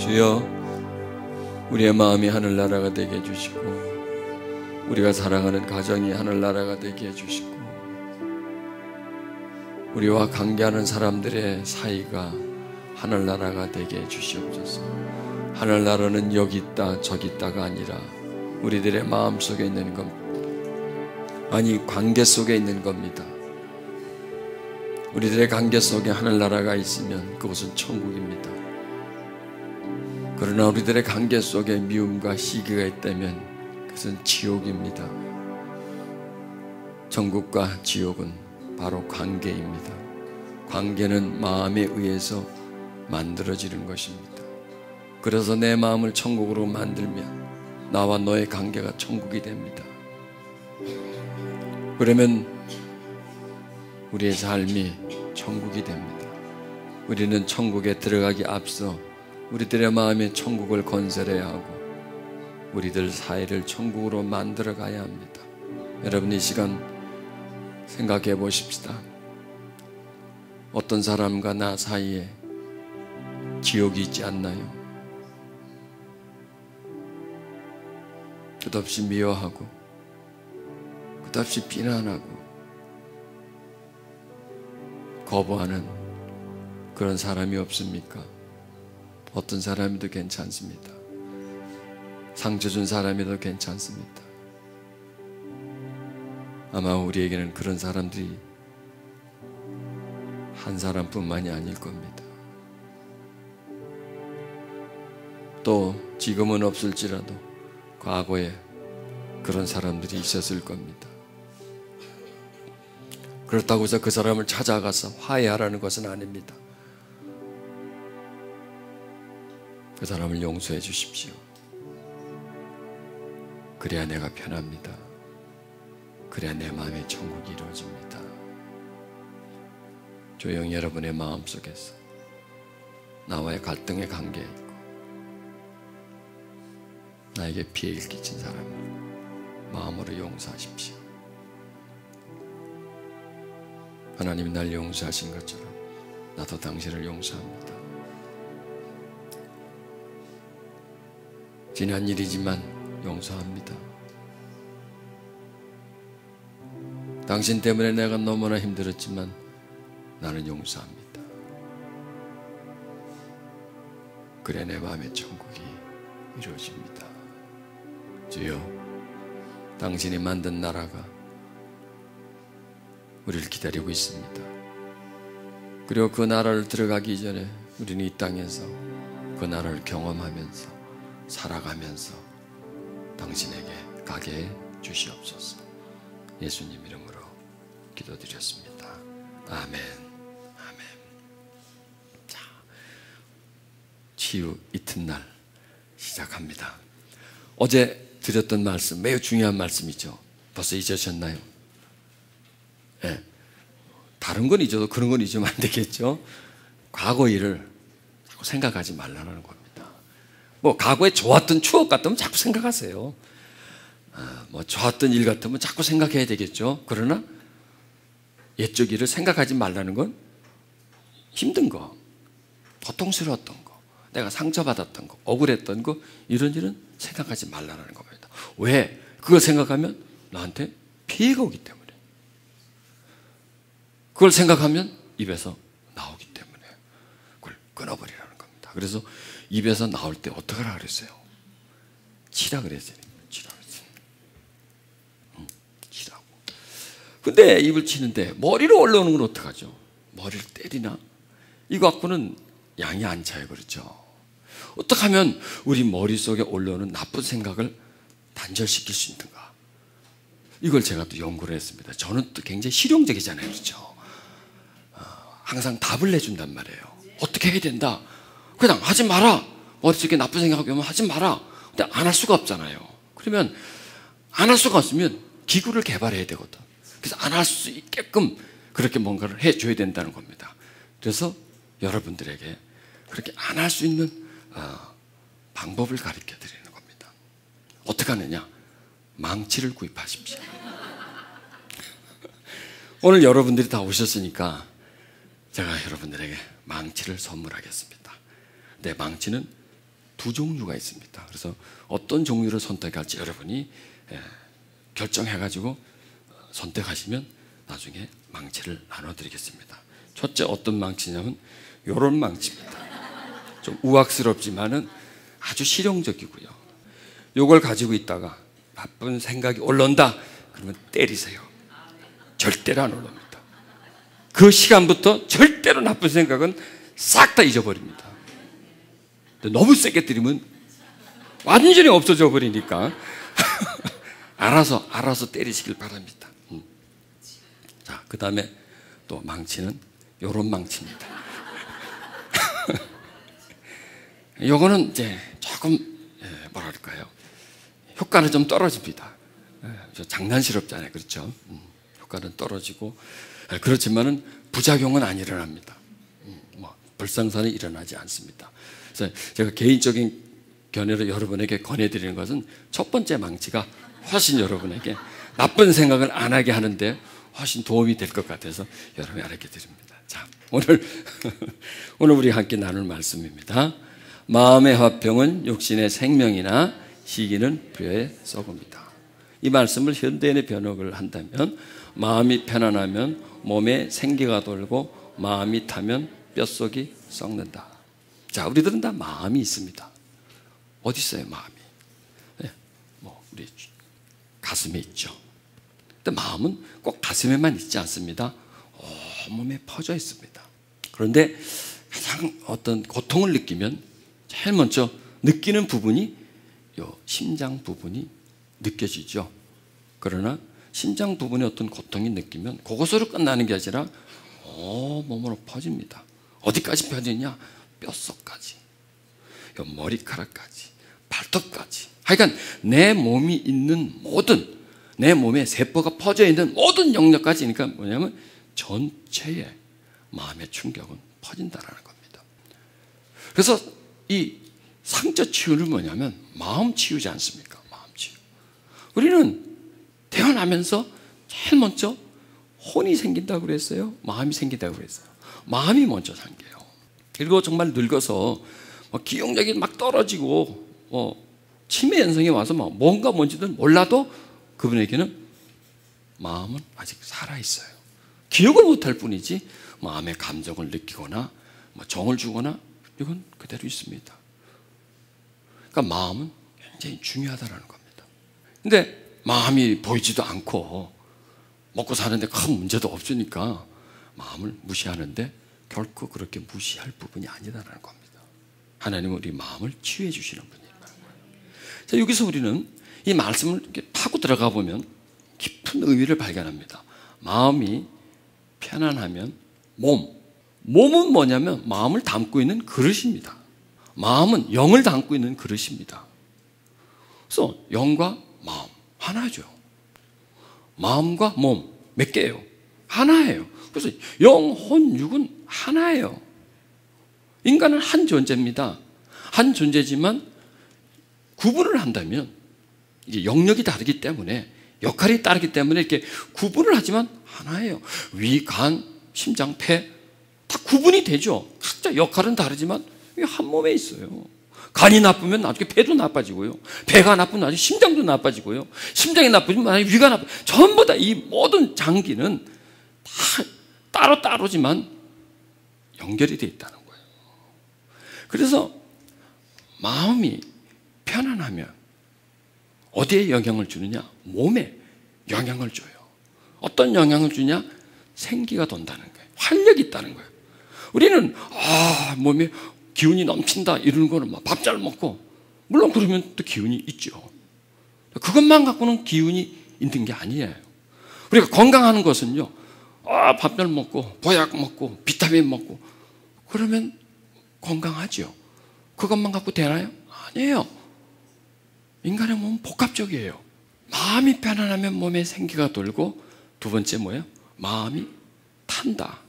주여, 우리의 마음이 하늘나라가 되게 해주시고 우리가 사랑하는 가정이 하늘나라가 되게 해주시고 우리와 관계하는 사람들의 사이가 하늘나라가 되게 해주시옵소서. 하늘나라는 여기 있다 저기 있다가 아니라 우리들의 마음속에 있는 겁니다. 아니, 관계 속에 있는 겁니다. 우리들의 관계 속에 하늘나라가 있으면 그것은 천국입니다. 그러나 우리들의 관계 속에 미움과 시기가 있다면 그것은 지옥입니다. 천국과 지옥은 바로 관계입니다. 관계는 마음에 의해서 만들어지는 것입니다. 그래서 내 마음을 천국으로 만들면 나와 너의 관계가 천국이 됩니다. 그러면 우리의 삶이 천국이 됩니다. 우리는 천국에 들어가기 앞서 우리들의 마음에 천국을 건설해야 하고 우리들 사이를 천국으로 만들어 가야 합니다. 여러분, 이 시간 생각해 보십시다. 어떤 사람과 나 사이에 지옥이 있지 않나요? 끝없이 미워하고 끝없이 비난하고 거부하는 그런 사람이 없습니까? 어떤 사람이도 괜찮습니다. 상처 준 사람이도 괜찮습니다. 아마 우리에게는 그런 사람들이 한 사람뿐만이 아닐 겁니다. 또 지금은 없을지라도 과거에 그런 사람들이 있었을 겁니다. 그렇다고 해서 그 사람을 찾아가서 화해하라는 것은 아닙니다. 그 사람을 용서해 주십시오. 그래야 내가 편합니다. 그래야 내 마음의 천국이 이루어집니다. 조용히 여러분의 마음속에서 나와의 갈등의 관계에 있고 나에게 피해를 끼친 사람을 마음으로 용서하십시오. 하나님이 날 용서하신 것처럼 나도 당신을 용서합니다. 지난 일이지만 용서합니다. 당신 때문에 내가 너무나 힘들었지만 나는 용서합니다. 그래 내 마음의 천국이 이루어집니다. 주여, 당신이 만든 나라가 우리를 기다리고 있습니다. 그리고 그 나라를 들어가기 전에 우리는 이 땅에서 그 나라를 경험하면서 살아가면서 당신에게 가게 해 주시옵소서. 예수님 이름으로 기도드렸습니다. 아멘. 아멘. 자, 치유 이튿날 시작합니다. 어제 드렸던 말씀, 매우 중요한 말씀이죠. 벌써 잊으셨나요? 네. 다른 건 잊어도 그런 건 잊으면 안 되겠죠. 과거 일을 자꾸 생각하지 말라는 겁니다. 뭐 과거에 좋았던 추억 같으면 자꾸 생각하세요. 뭐 좋았던 일 같으면 자꾸 생각해야 되겠죠. 그러나 옛적 일을 생각하지 말라는 건 힘든 거, 고통스러웠던 거, 내가 상처받았던 거, 억울했던 거, 이런 일은 생각하지 말라는 겁니다. 왜? 그걸 생각하면 나한테 피해가 오기 때문에. 그걸 생각하면 입에서 나오기 때문에 그걸 끊어버리라는 겁니다. 그래서 입에서 나올 때 어떻게 하라 그랬어요? 치라 그랬어요. 치라 그랬어요. 치라고. 근데 입을 치는데 머리로 올라오는 건 어떡하죠? 머리를 때리나? 이거 갖고는 양이 안 차요. 그렇죠? 어떻게 하면 우리 머릿속에 올라오는 나쁜 생각을 단절시킬 수 있는가? 이걸 제가 또 연구를 했습니다. 저는 또 굉장히 실용적이잖아요. 그렇죠? 항상 답을 내준단 말이에요. 어떻게 해야 된다? 그냥 하지 마라. 머릿속에 나쁜 생각이 오면 하지 마라. 근데 안 할 수가 없잖아요. 그러면 안 할 수가 없으면 기구를 개발해야 되거든. 그래서 안 할 수 있게끔 그렇게 뭔가를 해줘야 된다는 겁니다. 그래서 여러분들에게 그렇게 안 할 수 있는 방법을 가르쳐 드리는 겁니다. 어떻게 하느냐? 망치를 구입하십시오. 오늘 여러분들이 다 오셨으니까 제가 여러분들에게 망치를 선물하겠습니다. 내 망치는 두 종류가 있습니다. 그래서 어떤 종류를 선택할지 여러분이 결정해가지고 선택하시면 나중에 망치를 나눠드리겠습니다. 첫째 어떤 망치냐면 요런 망치입니다. 좀 우악스럽지만은 아주 실용적이고요. 요걸 가지고 있다가 나쁜 생각이 올라온다 그러면 때리세요. 절대로 안 올라옵니다. 그 시간부터 절대로 나쁜 생각은 싹 다 잊어버립니다. 너무 세게 때리면 완전히 없어져 버리니까 알아서 때리시길 바랍니다. 자, 그 다음에 또 망치는 요런 망치입니다. 요거는 이제 조금 뭐랄까요, 효과는 좀 떨어집니다. 장난스럽잖아요, 그렇죠? 효과는 떨어지고 그렇지만은 부작용은 안 일어납니다. 불상사는 일어나지 않습니다. 그래서 제가 개인적인 견해로 여러분에게 권해드리는 것은 첫 번째 망치가 훨씬 여러분에게 나쁜 생각을 안 하게 하는데 훨씬 도움이 될 것 같아서 여러분이 알게 드립니다. 자, 오늘 우리 함께 나눌 말씀입니다. 마음의 화평은 육신의 생명이나 시기는 뼈의 썩음이다. 이 말씀을 현대인의 번역을 한다면 마음이 편안하면 몸에 생기가 돌고 마음이 타면 뼛속이 썩는다. 자, 우리들은 다 마음이 있습니다. 어디 있어요, 마음이? 네, 우리 가슴에 있죠. 근데 마음은 꼭 가슴에만 있지 않습니다. 온몸에 퍼져 있습니다. 그런데 가장 어떤 고통을 느끼면 제일 먼저 느끼는 부분이 요 심장 부분이 느껴지죠. 그러나 심장 부분에 어떤 고통이 느끼면 그것으로 끝나는 게 아니라 몸으로 퍼집니다. 어디까지 퍼지냐? 뼛속까지, 머리카락까지, 발톱까지. 하여간 내 몸이 있는 모든, 내 몸에 세포가 퍼져 있는 모든 영역까지. 그러니까 뭐냐면 전체에 마음의 충격은 퍼진다라는 겁니다. 그래서 이 상처 치유는 뭐냐면 마음 치유지 않습니까? 마음 치유. 우리는 태어나면서 제일 먼저 혼이 생긴다고 그랬어요? 마음이 생긴다고 그랬어요? 마음이 먼저 생겨요. 그리고 정말 늙어서 기억력이 막 떨어지고 치매 현상이 와서 뭔가 뭔지는 몰라도 그분에게는 마음은 아직 살아있어요. 기억을 못할 뿐이지 마음의 감정을 느끼거나 정을 주거나 이건 그대로 있습니다. 그러니까 마음은 굉장히 중요하다는 겁니다. 근데 마음이 보이지도 않고 먹고 사는데 큰 문제도 없으니까 마음을 무시하는데 결코 그렇게 무시할 부분이 아니다라는 겁니다. 하나님은 우리 마음을 치유해 주시는 분이라는 거예요. 자, 여기서 우리는 이 말씀을 이렇게 파고 들어가 보면 깊은 의미를 발견합니다. 마음이 편안하면 몸은 뭐냐면 마음을 담고 있는 그릇입니다. 마음은 영을 담고 있는 그릇입니다. 그래서 영과 마음 하나죠. 마음과 몸 몇 개예요? 하나예요. 그래서 영, 혼, 육은 하나예요. 인간은 한 존재입니다. 한 존재지만 구분을 한다면 이게 영역이 다르기 때문에 역할이 다르기 때문에 이렇게 구분을 하지만 하나예요. 위, 간, 심장, 폐 다 구분이 되죠. 각자 역할은 다르지만 한 몸에 있어요. 간이 나쁘면 나중에 폐도 나빠지고요. 배가 나쁘면 나중에 심장도 나빠지고요. 심장이 나쁘면 나중에 위가 나빠지고 전부 다 이 모든 장기는 다 따로따로지만 연결이 되어 있다는 거예요. 그래서 마음이 편안하면 어디에 영향을 주느냐? 몸에 영향을 줘요. 어떤 영향을 주냐? 생기가 돈다는 거예요. 활력이 있다는 거예요. 우리는 몸에 기운이 넘친다 이러는 거는 밥 잘 먹고 물론 그러면 또 기운이 있죠. 그것만 갖고는 기운이 있는 게 아니에요. 우리가 건강하는 것은요, 밥 잘 먹고 보약 먹고 비타민 먹고 그러면 건강하죠. 그것만 갖고 되나요? 아니에요. 인간의 몸은 복합적이에요. 마음이 편안하면 몸에 생기가 돌고 두 번째 뭐예요? 마음이 탄다.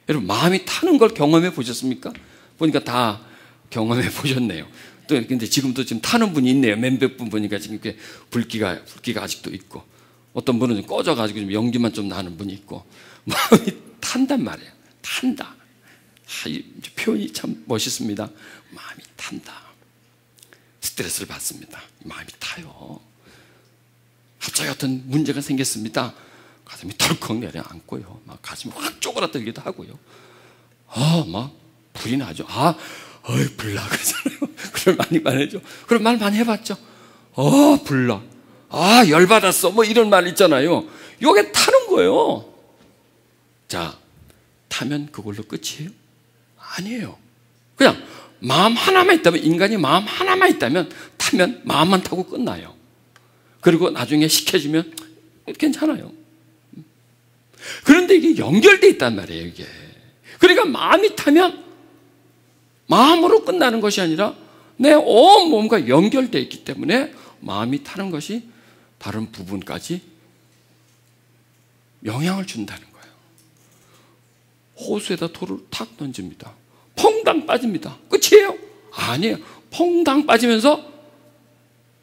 여러분 마음이 타는 걸 경험해 보셨습니까? 보니까 다 경험해 보셨네요. 또 근데 지금도 지금 타는 분이 있네요. 몇백 분 보니까 지금 이렇게 불기가 아직도 있고 어떤 분은 꺼져가지고 좀 연기만 좀 나는 분이 있고 마음이 탄단 말이에요. 탄다. 이 표현이 참 멋있습니다. 마음이 탄다. 스트레스를 받습니다. 마음이 타요. 갑자기 어떤 문제가 생겼습니다. 가슴이 덜컥 내려앉고요. 막 가슴이 확 쪼그라들기도 하고요. 막 불이 나죠. 불나 그러잖아요. 그런 말 많이 해죠. 그런 말 많이 해봤죠. 불나. 열받았어. 뭐 이런 말 있잖아요. 요게 타는 거예요. 자, 타면 그걸로 끝이에요? 아니에요. 그냥 마음 하나만 있다면, 인간이 마음 하나만 있다면 타면 마음만 타고 끝나요. 그리고 나중에 식혀지면 괜찮아요. 그런데 이게 연결되어 있단 말이에요, 이게. 그러니까 마음이 타면 마음으로 끝나는 것이 아니라 내 온 몸과 연결되어 있기 때문에 마음이 타는 것이 다른 부분까지 영향을 준다는 거예요. 호수에다 돌을 탁 던집니다. 퐁당 빠집니다. 끝이에요? 아니에요. 퐁당 빠지면서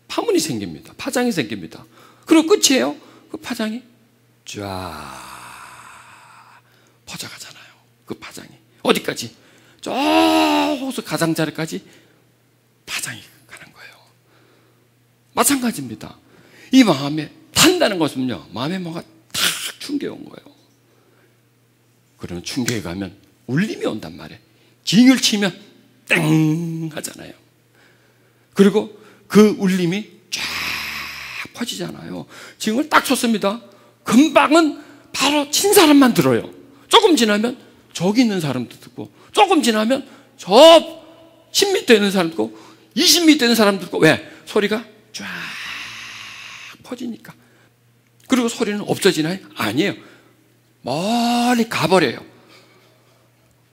파문이 생깁니다. 파장이 생깁니다. 그리고 끝이에요? 그 파장이 쫙 퍼져가잖아요. 그 파장이 어디까지? 저 호수 가장자리까지 파장이 가는 거예요. 마찬가지입니다. 이 마음에 탄다는 것은요, 마음에 뭐가 탁 충격이 온 거예요. 그러면 충격이 가면 울림이 온단 말이에요. 징을 치면 땡 하잖아요. 그리고 그 울림이 쫙 퍼지잖아요. 징을 딱 쳤습니다. 금방은 바로 친 사람만 들어요. 조금 지나면 저기 있는 사람도 듣고, 조금 지나면 저 10m 있는 사람도 듣고, 20m 있는 사람도 듣고. 왜? 소리가 쫙 퍼지니까. 그리고 소리는 없어지나요? 아니에요. 멀리 가버려요.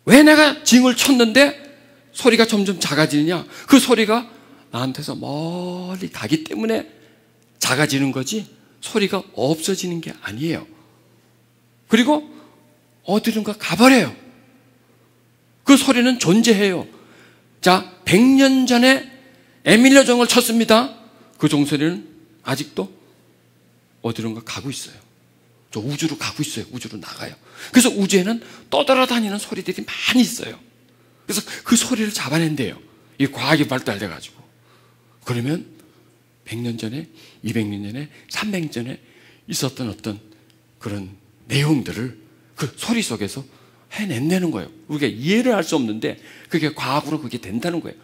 왜 내가 징을 쳤는데 소리가 점점 작아지느냐? 그 소리가 나한테서 멀리 가기 때문에 작아지는 거지 소리가 없어지는 게 아니에요. 그리고 어디론가 가버려요. 그 소리는 존재해요. 자, 100년 전에 에밀리오 종을 쳤습니다. 그 종소리는 아직도 어디론가 가고 있어요. 저 우주로 가고 있어요. 우주로 나가요. 그래서 우주에는 떠돌아다니는 소리들이 많이 있어요. 그래서 그 소리를 잡아낸대요. 이 과학이 발달돼가지고. 그러면 100년 전에, 200년 전에, 300년 전에 있었던 어떤 그런 내용들을 그 소리 속에서 해낸다는 거예요. 우리가 이해를 할 수 없는데 그게 과학으로 그게 된다는 거예요.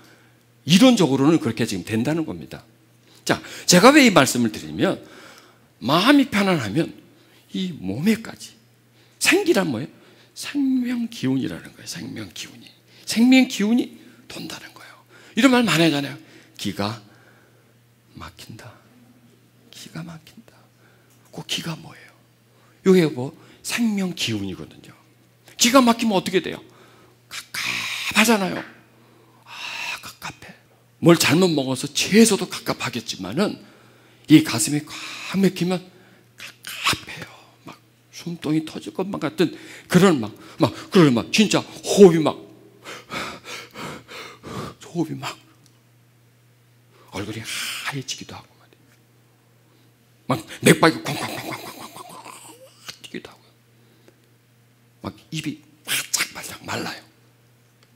이론적으로는 그렇게 지금 된다는 겁니다. 자, 제가 왜 이 말씀을 드리면, 마음이 편안하면 이 몸에까지, 생기란 뭐예요? 생명기운이라는 거예요. 생명기운이. 생명기운이 돈다는 거예요. 이런 말 많이 하잖아요. 기가 막힌다. 기가 막힌다. 그 기가 뭐예요? 이게 뭐 생명기운이거든요. 기가 막히면 어떻게 돼요? 갑갑하잖아요. 갑갑해. 뭘 잘못 먹어서 체해서도 갑갑하겠지만은 이 가슴이 꽉 막히면 갑갑해요. 막 숨통이 터질 것만 같은 그런 그런 진짜 호흡이 호흡이 얼굴이 하얘지기도 하고 막 맥박이 쾅쾅쾅쾅쾅쾅 뛰기도 하고요. 막 입이 바짝바짝 말라요.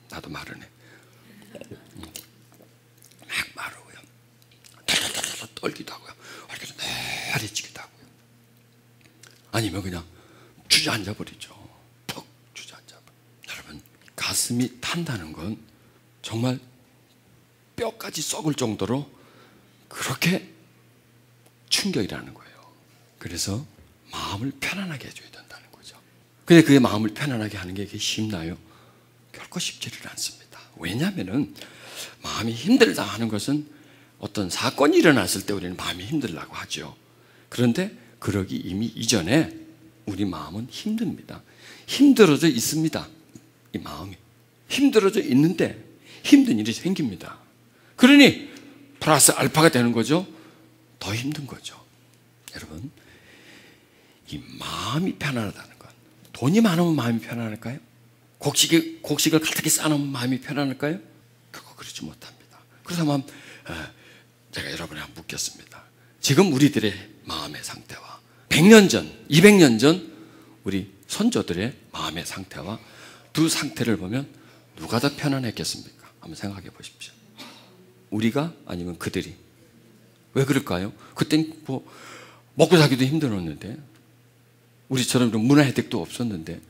나도 마르네. 막 마르고요. 덜덜덜 떨기도 하고요. 얼굴이 내리지기도 하고요. 아니면 그냥 주저앉아 버리죠. 푹 주저앉아 버려. 여러분, 가슴이 탄다는 건 정말 뼈까지 썩을 정도로 그렇게 충격이라는 거예요. 그래서 마음을 편안하게 해줘야 된다는 거죠. 근데 그 마음을 편안하게 하는 게 쉽나요? 결코 쉽지를 않습니다. 왜냐하면 마음이 힘들다 하는 것은 어떤 사건이 일어났을 때 우리는 마음이 힘들다고 하죠. 그런데 그러기 이미 이전에 우리 마음은 힘듭니다. 힘들어져 있습니다. 이 마음이 힘들어져 있는데 힘든 일이 생깁니다. 그러니 플러스 알파가 되는 거죠. 더 힘든 거죠. 여러분, 이 마음이 편안하다는 건, 돈이 많으면 마음이 편안할까요? 곡식을 가득히 쌓아놓으면 마음이 편안할까요? 그거 그렇지 못합니다. 그래서 한번 제가 여러분에 한번 묻겠습니다. 지금 우리들의 마음의 상태와 100년 전, 200년 전 우리 선조들의 마음의 상태와 두 상태를 보면 누가 더 편안했겠습니까? 한번 생각해 보십시오. 우리가 아니면 그들이? 왜 그럴까요? 그땐 뭐 먹고 사기도 힘들었는데, 우리처럼 좀 문화 혜택도 없었는데,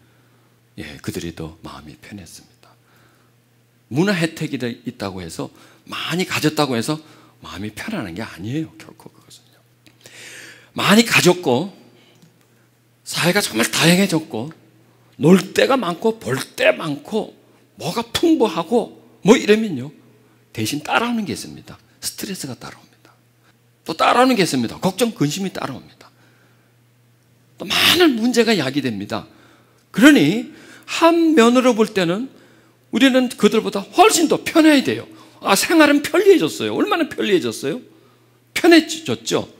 예, 그들이 더 마음이 편했습니다. 문화 혜택이 있다고 해서, 많이 가졌다고 해서 마음이 편안한 게 아니에요. 결코 그것은요. 많이 가졌고 사회가 정말 다양해졌고 놀 데가 많고 볼 데 많고 뭐가 풍부하고 뭐 이러면요, 대신 따라오는 게 있습니다. 스트레스가 따라옵니다. 또 따라오는 게 있습니다. 걱정, 근심이 따라옵니다. 또 많은 문제가 야기됩니다. 그러니 한 면으로 볼 때는 우리는 그들보다 훨씬 더 편해야 돼요. 생활은 편리해졌어요. 얼마나 편리해졌어요? 편해졌죠.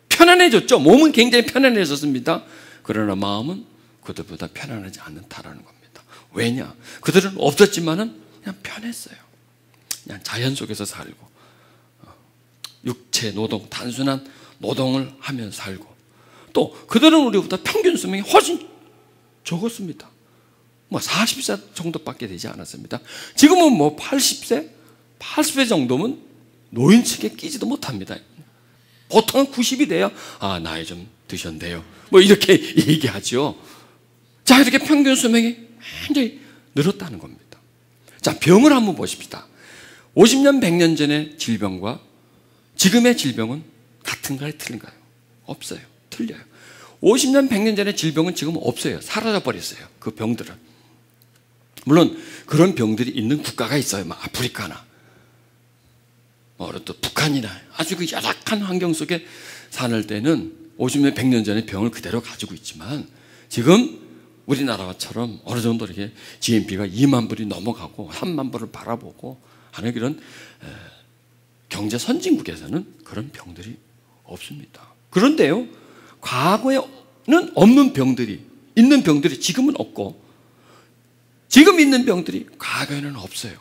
편안해졌죠. 몸은 굉장히 편안해졌습니다. 그러나 마음은 그들보다 편안하지 않다라는 겁니다. 왜냐? 그들은 없었지만은 그냥 편했어요. 그냥 자연 속에서 살고, 육체 노동, 단순한 노동을 하며 살고, 또 그들은 우리보다 평균 수명이 훨씬 적었습니다. 뭐 40세 정도밖에 되지 않았습니다. 지금은 뭐 80세 정도면 노인 측에 끼지도 못합니다. 보통은 90이 돼야 나이 좀 드셨네요, 뭐 이렇게 얘기하죠. 자, 이렇게 평균 수명이 굉장히 늘었다는 겁니다. 자, 병을 한번 보십시다. 50년, 100년 전의 질병과 지금의 질병은 같은가요, 틀린가요? 없어요. 틀려요. 50년, 100년 전의 질병은 지금 없어요. 사라져 버렸어요. 그 병들은. 물론 그런 병들이 있는 국가가 있어요. 뭐 아프리카나 또 북한이나 아주 그 열악한 환경 속에 사는 때는 50년, 100년 전의 병을 그대로 가지고 있지만, 지금 우리나라처럼 어느 정도 이렇게 GNP가 2만 불이 넘어가고 3만 불을 바라보고 하는 그런 경제 선진국에서는 그런 병들이 없습니다. 그런데요, 과거에는 없는 병들이, 있는 병들이 지금은 없고, 지금 있는 병들이 과거에는 없어요.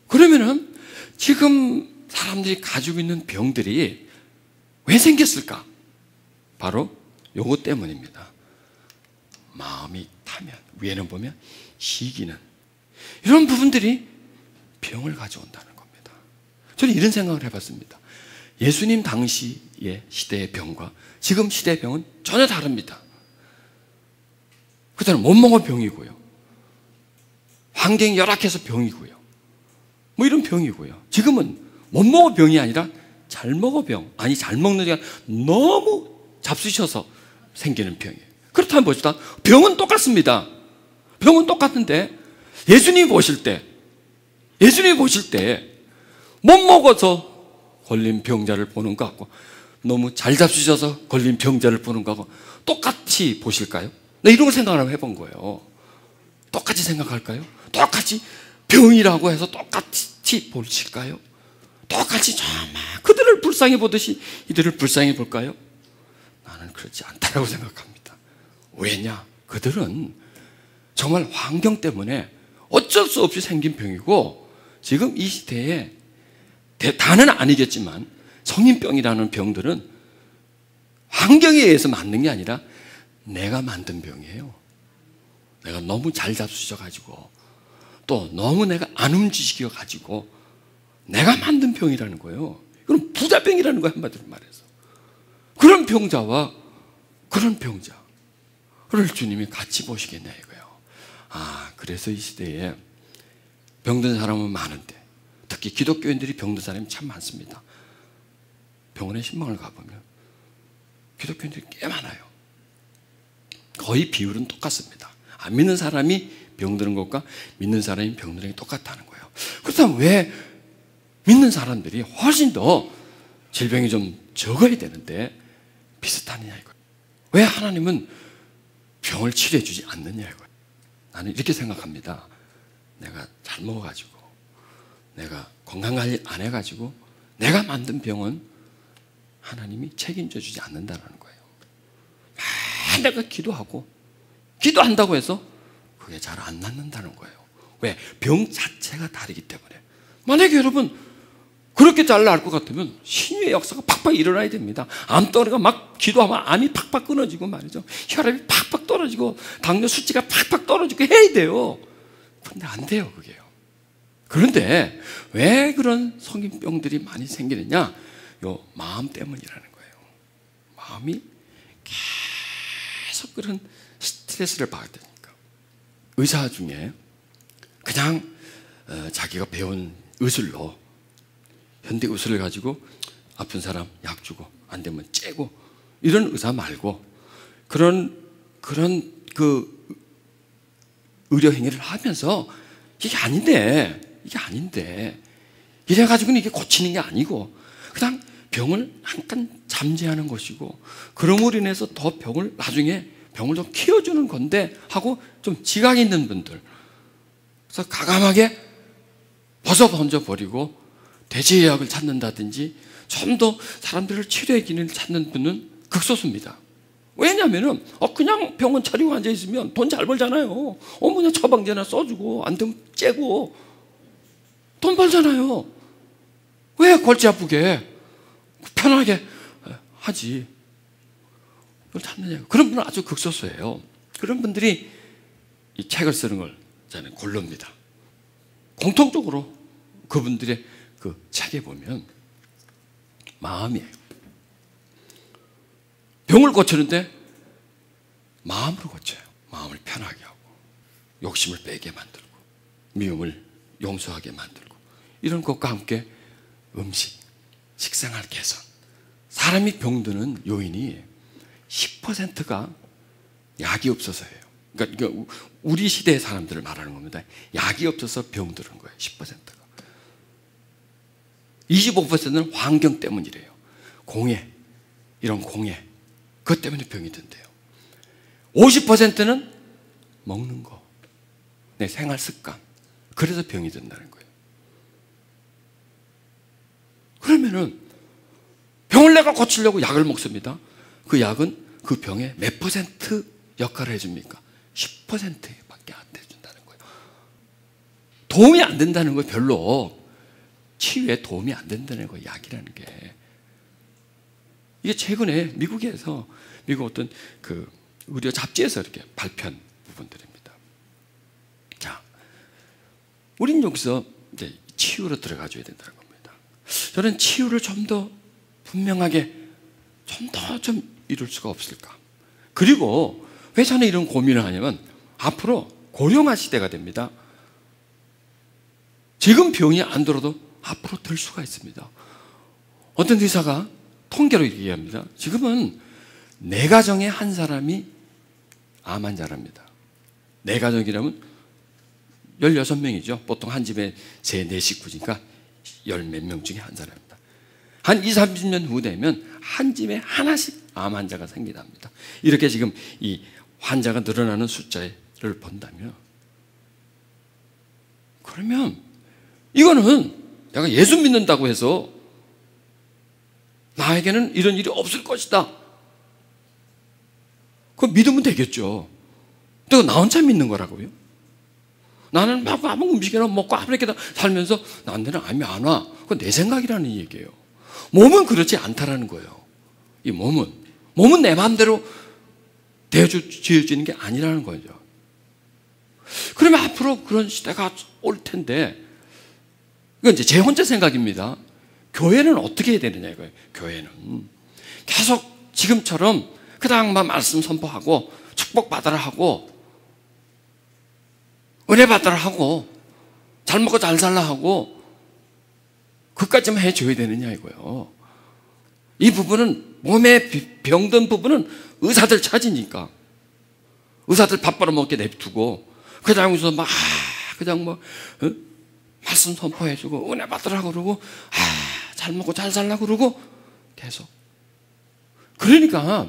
그러면은 지금 사람들이 가지고 있는 병들이 왜 생겼을까? 바로 요것 때문입니다. 마음이 타면, 위에는 보면 시기는, 이런 부분들이 병을 가져온다는 겁니다. 저는 이런 생각을 해봤습니다. 예수님 당시의 시대의 병과 지금 시대의 병은 전혀 다릅니다. 그때는 못 먹어 병이고요, 환경이 열악해서 병이고요, 뭐 이런 병이고요. 지금은 못 먹어 병이 아니라 잘 먹어 병, 아니 잘 먹는 게 너무 잡수셔서 생기는 병이에요. 그렇다면 봅시다. 병은 똑같습니다. 병은 똑같은데 예수님이 보실 때 못 먹어서 걸린 병자를 보는 것 같고, 너무 잘 잡수셔서 걸린 병자를 보는 것하고 똑같이 보실까요? 나 이런 걸 생각을 해본 거예요. 똑같이 생각할까요? 똑같이 병이라고 해서 똑같이 보실까요? 똑같이 정말 그들을 불쌍히 보듯이 이들을 불쌍히 볼까요? 나는 그렇지 않다라고 생각합니다. 왜냐? 그들은 정말 환경 때문에 어쩔 수 없이 생긴 병이고, 지금 이 시대에 다는 아니겠지만 성인병이라는 병들은 환경에 의해서 만든 게 아니라 내가 만든 병이에요. 내가 너무 잘 잡수셔가지고, 또 너무 내가 안 움직여가지고 내가 만든 병이라는 거예요. 이건 부자병이라는 거예요, 한마디로 말해서. 그런 병자와 그런 병자를 주님이 같이 보시겠냐 이거예요. 그래서 이 시대에 병든 사람은 많은데, 특히 기독교인들이 병든 사람이 참 많습니다. 병원에 신방을 가보면 기독교인들이 꽤 많아요. 거의 비율은 똑같습니다. 안 믿는 사람이 병드는 것과 믿는 사람이 병드는 게 똑같다는 거예요. 그렇다면 왜 믿는 사람들이 훨씬 더 질병이 좀 적어야 되는데 비슷하느냐 이거예요. 왜 하나님은 병을 치료해 주지 않느냐 이거예요. 나는 이렇게 생각합니다. 내가 잘 먹어가지고, 내가 건강관리 안 해가지고 내가 만든 병은 하나님이 책임져 주지 않는다는 거예요. 내가 기도한다고 해서 그게 잘 안 낫는다는 거예요. 왜? 병 자체가 다르기 때문에. 만약에 여러분 그렇게 잘 나을 것 같으면 신유의 역사가 팍팍 일어나야 됩니다. 암덩어리가 막 기도하면 암이 팍팍 끊어지고 말이죠, 혈압이 팍팍 떨어지고 당뇨 수치가 팍팍 떨어지고 해야 돼요. 그런데 안 돼요, 그게요. 그런데 왜 그런 성인병들이 많이 생기느냐? 요 마음 때문이라는 거예요. 마음이 계속 그런 스트레스를 받으니까. 의사 중에 그냥 자기가 배운 의술로, 현대 의술을 가지고 아픈 사람 약 주고 안 되면 째고 이런 의사 말고 그런 그 의료 행위를 하면서 이게 아닌데 이래가지고는 이게 고치는 게 아니고 그냥 병을 잠깐 잠재하는 것이고 그럼으로 인해서 더 나중에 병을 좀 키워주는 건데 하고 좀 지각 있는 분들, 그래서 가감하게 벗어버리고 대체의학을 찾는다든지 좀 더 사람들을 치료의 기능을 찾는 분은 극소수입니다. 왜냐하면 그냥 병원 차리고 앉아있으면 돈 잘 벌잖아요. 그냥 처방제나 써주고 안 되면 째고 돈 벌잖아요. 왜 골치 아프게 편하게 하지? 그걸 찾느냐? 그런 분은 아주 극소수예요. 그런 분들이 이 책을 쓰는 걸 저는 고릅니다. 공통적으로 그분들의 그 책에 보면 마음이에요. 병을 고치는데 마음으로 고쳐요. 마음을 편하게 하고 욕심을 빼게 만들고 미움을 용서하게 만들고 이런 것과 함께 음식, 식생활 개선. 사람이 병드는 요인이 10%가 약이 없어서예요. 그러니까 우리 시대의 사람들을 말하는 겁니다. 약이 없어서 병드는 거예요. 10%가. 25%는 환경 때문이래요. 공해, 이런 공해. 그것 때문에 병이 든대요. 50%는 먹는 거, 내 생활 습관. 그래서 병이 든다는 거예요. 그러면은 병을 내가 고치려고 약을 먹습니다. 그 약은 그 병에 몇 퍼센트 역할을 해줍니까? 10%밖에 안 해준다는 거예요. 도움이 안 된다는 거예요. 별로 치유에 도움이 안 된다는 거예요. 약이라는 게. 이게 최근에 미국에서 미국 어떤 그 의료 잡지에서 이렇게 발표한 부분들입니다. 자, 우린 여기서 이제 치유로 들어가줘야 된다는 겁니다. 저는 치유를 좀 더 분명하게 좀 더 이룰 수가 없을까? 그리고 왜 저는 이런 고민을 하냐면 앞으로 고령화 시대가 됩니다. 지금 병이 안 들어도 앞으로 들 수가 있습니다. 어떤 의사가 통계로 얘기합니다. 지금은 4가정에 한 사람이 암 환자랍니다. 4가정이라면 16명이죠. 보통 한 집에 3, 4식구니까 10몇 명 중에 한 사람입니다. 한 20, 30년 후 되면 한 집에 하나씩 암 환자가 생기답니다. 이렇게 지금 이 환자가 늘어나는 숫자를 본다면, 그러면 이거는 내가 예수 믿는다고 해서 나에게는 이런 일이 없을 것이다, 그거 믿으면 되겠죠. 내가 나 혼자 믿는 거라고요? 나는 막 아무 음식이나 먹고 아무렇게나 살면서 나한테는 암이 안 와. 그건 내 생각이라는 얘기예요. 몸은 그렇지 않다라는 거예요. 이 몸은 내 마음대로 되어지어지는 게 아니라는 거죠. 그러면 앞으로 그런 시대가 올 텐데, 이건 이제 제 혼자 생각입니다. 교회는 어떻게 해야 되느냐 이거예요. 교회는 계속 지금처럼 그당만 말씀 선포하고 축복 받으라 하고 은혜 받으라 하고 잘 먹고 잘 살라 하고 그까지만 해줘야 되느냐 이거예요. 이 부분은, 몸에 병든 부분은 의사들 차지니까 의사들 밥 벌어먹게 냅두고 그다음에서 막 그냥 뭐 말씀 선포해주고 은혜 받으라고 그러고 잘 먹고 잘 살라 그러고 계속. 그러니까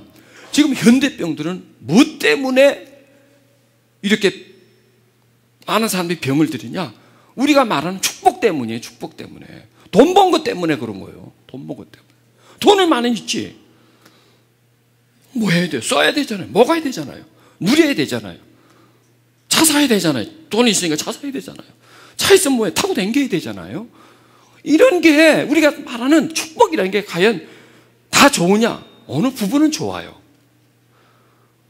지금 현대병들은 뭐 때문에 이렇게 많은 사람들이 병을 들이냐? 우리가 말하는 축복 때문이에요. 축복 때문에. 돈 번 것 때문에 그런 거예요. 돈 번 것 때문에. 돈을 많이 있지. 뭐 해야 돼요? 써야 되잖아요. 먹어야 되잖아요. 누려야 되잖아요. 차 사야 되잖아요. 돈이 있으니까 차 사야 되잖아요. 차 있으면 뭐해? 타고 다녀야 되잖아요. 이런 게 우리가 말하는 축복이라는 게 과연 다 좋으냐? 어느 부분은 좋아요.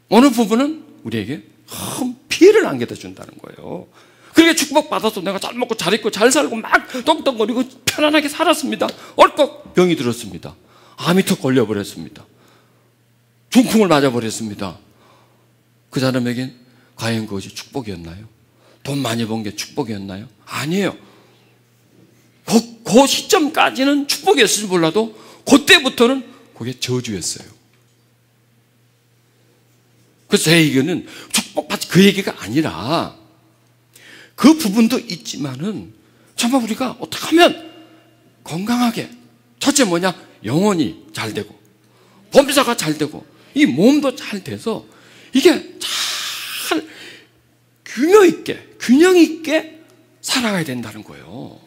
어느 부분은 우리에게 큰 피해를 안겨다 준다는 거예요. 그러니까 그렇게 축복받아서 내가 잘 먹고 잘 입고 잘 살고 막 떵떵거리고 편안하게 살았습니다. 얼컥 병이 들었습니다. 암이 턱 걸려버렸습니다. 중풍을 맞아버렸습니다. 그 사람에겐 과연 그것이 축복이었나요? 돈 많이 번 게 축복이었나요? 아니에요. 그 시점까지는 축복이었을지 몰라도 그때부터는 그게 저주였어요. 그래서 제 얘기는 축복받지 그 얘기가 아니라 그 부분도 있지만은 정말 우리가 어떻게 하면 건강하게, 첫째 뭐냐? 영혼이 잘 되고 범사가 잘 되고 이 몸도 잘 돼서 이게 잘 균형 있게 살아가야 된다는 거예요.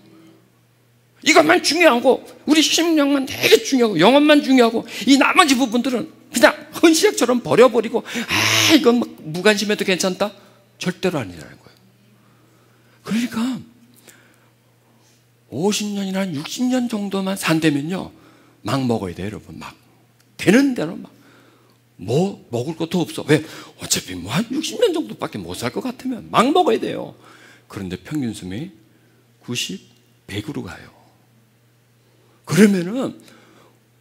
이것만 중요하고 우리 심령만 되게 중요하고 영혼만 중요하고 이 나머지 부분들은 그냥 헌시약처럼 버려버리고 이건 무관심해도 괜찮다? 절대로 아니라는 거예요. 그러니까 50년이나 60년 정도만 산다면요 막 먹어야 돼요, 여러분. 막 되는 대로 막 뭐 먹을 것도 없어. 왜? 어차피 뭐 한 60년 정도밖에 못 살 것 같으면 막 먹어야 돼요. 그런데 평균 수명이 90, 100으로 가요. 그러면은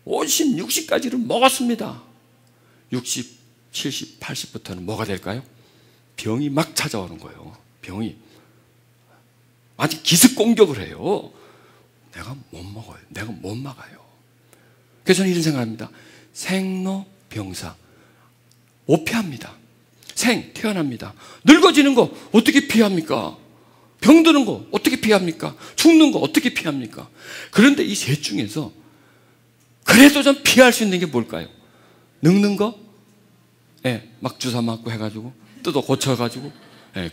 50, 60까지는 먹었습니다. 60, 70, 80부터는 뭐가 될까요? 병이 막 찾아오는 거예요. 병이 아주 기습 공격을 해요. 내가 못 먹어요. 내가 못 막아요. 그래서 저는 이런 생각합니다. 생로병사 못 피합니다. 태어납니다. 늙어지는 거 어떻게 피합니까? 병드는 거 어떻게 피합니까? 죽는 거 어떻게 피합니까? 그런데 이 셋 중에서 그래도 좀 피할 수 있는 게 뭘까요? 늙는 거? 막 주사 맞고 해가지고 뜯어 고쳐가지고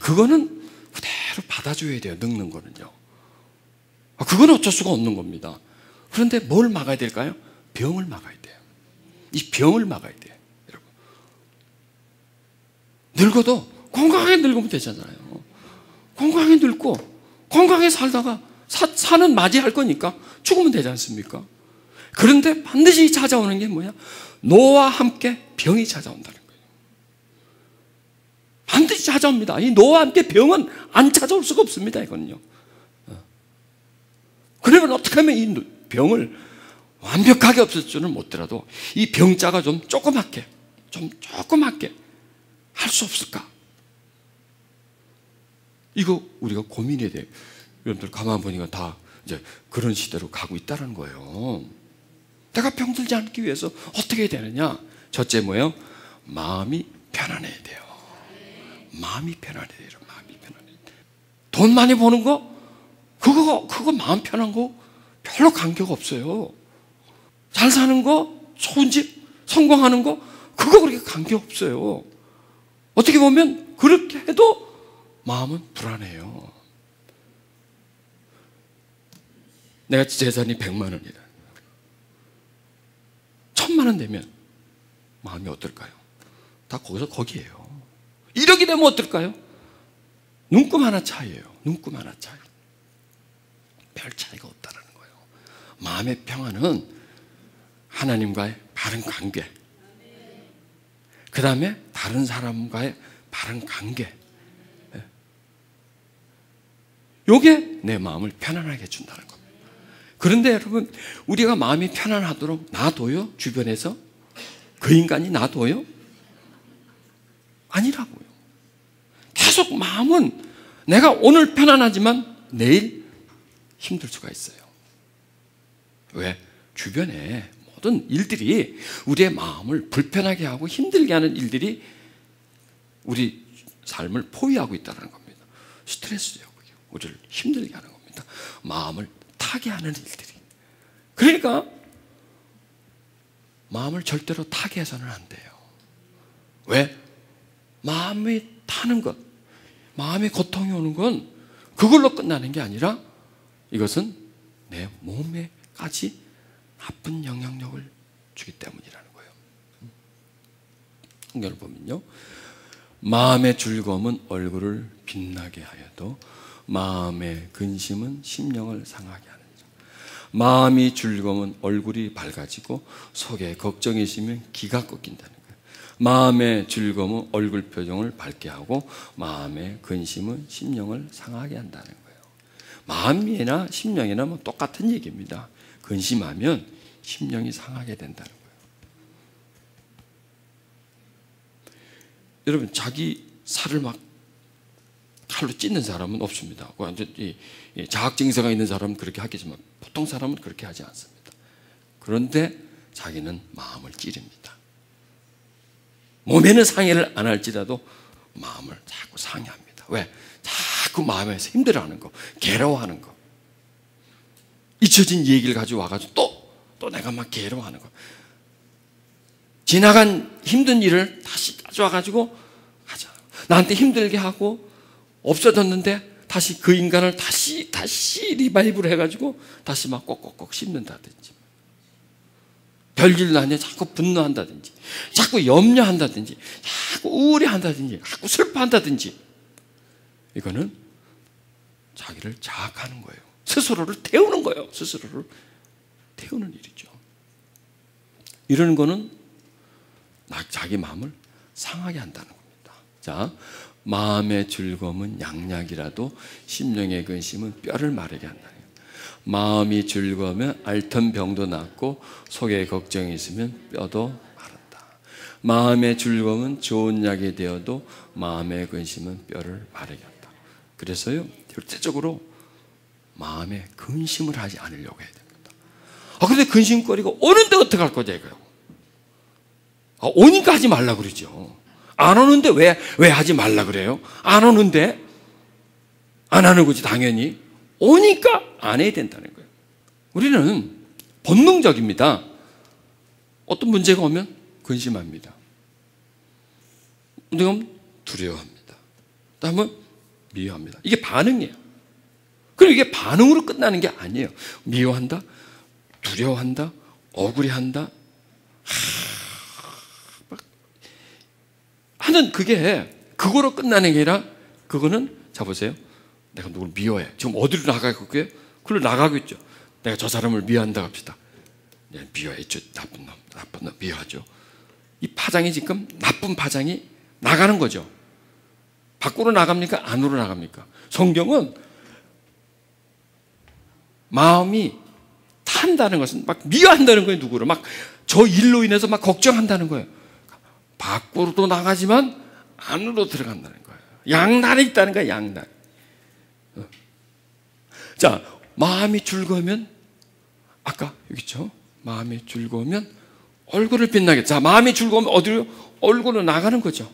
그거는 그대로 받아줘야 돼요. 늙는 거는요. 그건 어쩔 수가 없는 겁니다. 그런데 뭘 막아야 될까요? 병을 막아야 돼요. 이 병을 막아야 돼요. 여러분. 늙어도 건강하게 늙으면 되잖아요. 건강하게 늙고 건강하게 살다가 사는 맞이할 거니까 죽으면 되지 않습니까? 그런데 반드시 찾아오는 게 뭐냐? 노와 함께 병이 찾아온다는 거예요. 반드시 찾아옵니다. 이 노와 함께 병은 안 찾아올 수가 없습니다. 이거는요. 그러면 어떻게 하면 이 병을 완벽하게 없앨 줄은 못더라도 이 병자가 좀 조그맣게 할 수 없을까? 이거 우리가 고민해야 돼요. 여러분들 가만 보니까 다 이제 그런 시대로 가고 있다는 거예요. 내가 병들지 않기 위해서 어떻게 해야 되느냐? 첫째 뭐예요? 마음이 편안해야 돼요. 마음이 편안해야 돼요. 마음이 편안해야 돼요. 돈 많이 버는 거? 그거 마음 편한 거 별로 관계가 없어요. 잘 사는 거, 좋은 집, 성공하는 거, 그거 그렇게 관계 없어요. 어떻게 보면 그렇게 해도 마음은 불안해요. 내가 재산이 100만 원이다. 1000만 원 되면 마음이 어떨까요? 다 거기에요. 1억이 되면 어떨까요? 눈금 하나 차이예요. 눈금 하나 차이. 별 차이가 없다는 거예요. 마음의 평안은 하나님과의 바른 관계, 그 다음에 다른 사람과의 바른 관계, 이게 내 마음을 편안하게 해준다는 겁니다. 그런데 여러분, 우리가 마음이 편안하도록 놔둬요? 주변에서? 그 인간이 놔둬요? 아니라고요. 계속 마음은 내가 오늘 편안하지만 내일 힘들 수가 있어요. 왜? 주변에 모든 일들이 우리의 마음을 불편하게 하고 힘들게 하는 일들이 우리 삶을 포위하고 있다는 겁니다. 스트레스요. 우리를 힘들게 하는 겁니다. 마음을 타게 하는 일들이. 그러니까 마음을 절대로 타게 해서는 안 돼요. 왜? 마음이 타는 것, 마음의 고통이 오는 건 그걸로 끝나는 게 아니라 이것은 내 몸에까지 나쁜 영향력을 주기 때문이라는 거예요. 성경을 보면요, 마음의 즐거움은 얼굴을 빛나게 하여도 마음의 근심은 심령을 상하게 하느니라. 마음이 즐거우면 얼굴이 밝아지고 속에 걱정이 있으면 기가 꺾인다는 거예요. 마음의 즐거움은 얼굴 표정을 밝게 하고 마음의 근심은 심령을 상하게 한다는 거예요. 마음이나 심령이나 뭐 똑같은 얘기입니다. 근심하면 심령이 상하게 된다는 거예요. 여러분, 자기 살을 막 칼로 찢는 사람은 없습니다. 자학 증세가 있는 사람은 그렇게 하겠지만 보통 사람은 그렇게 하지 않습니다. 그런데 자기는 마음을 찌릅니다. 몸에는 상해를 안 할지라도 마음을 자꾸 상해합니다. 왜? 자꾸 마음에서 힘들어하는 거, 괴로워하는 거, 잊혀진 얘기를 가지고 와가지고 또 내가 막 괴로워하는 거, 지나간 힘든 일을 다시 가져와가지고 하자. 나한테 힘들게 하고 없어졌는데 다시 그 인간을 다시 리바이브를 해가지고 다시 막 꼭꼭꼭 씹는다든지, 별일도 아니야 자꾸 분노한다든지, 자꾸 염려한다든지, 자꾸 우울해한다든지, 자꾸 슬퍼한다든지, 이거는 자기를 자학하는 거예요. 스스로를 태우는 거예요. 스스로를 태우는 일이죠. 이러는 거는 자기 마음을 상하게 한다는 겁니다. 자, 마음의 즐거움은 양약이라도 심령의 근심은 뼈를 마르게 한다. 마음이 즐거우면 앓던 병도 낫고 속에 걱정이 있으면 뼈도 마른다. 마음의 즐거움은 좋은 약이 되어도 마음의 근심은 뼈를 마르게 한다. 그래서요, 절대적으로 마음에 근심을 하지 않으려고 해야 됩니다. 그런데 근심거리가 오는데 어떡할 거냐 이거요. 오니까 하지 말라 그러죠. 안 오는데 왜 하지 말라 그래요? 안 오는데 안 하는 거지 당연히. 오니까 안 해야 된다는 거예요. 우리는 본능적입니다. 어떤 문제가 오면 근심합니다. 문제가 오면 두려워합니다. 다음은 미워합니다. 이게 반응이에요. 그리고 이게 반응으로 끝나는 게 아니에요. 미워한다, 두려워한다, 억울해한다, 하는 그게 그거로 끝나는 게 아니라, 그거는 자 보세요. 내가 누굴 미워해. 지금 어디로 나가고 있고요? 그걸로 나가고 있죠. 내가 저 사람을 미워한다 합시다. 네, 미워했죠. 나쁜 놈 미워하죠. 이 파장이 지금 나쁜 파장이 나가는 거죠. 밖으로 나갑니까? 안으로 나갑니까? 성경은 마음이 탄다는 것은 막 미워한다는 거예요. 누구를 막 저 일로 인해서 막 걱정한다는 거예요. 밖으로도 나가지만 안으로 들어간다는 거예요. 양날이 있다는 거예요. 양날. 자, 마음이 즐거우면, 아까 여기 있죠. 마음이 즐거우면 얼굴을 빛나게. 자, 마음이 즐거우면 어디로? 얼굴로 나가는 거죠.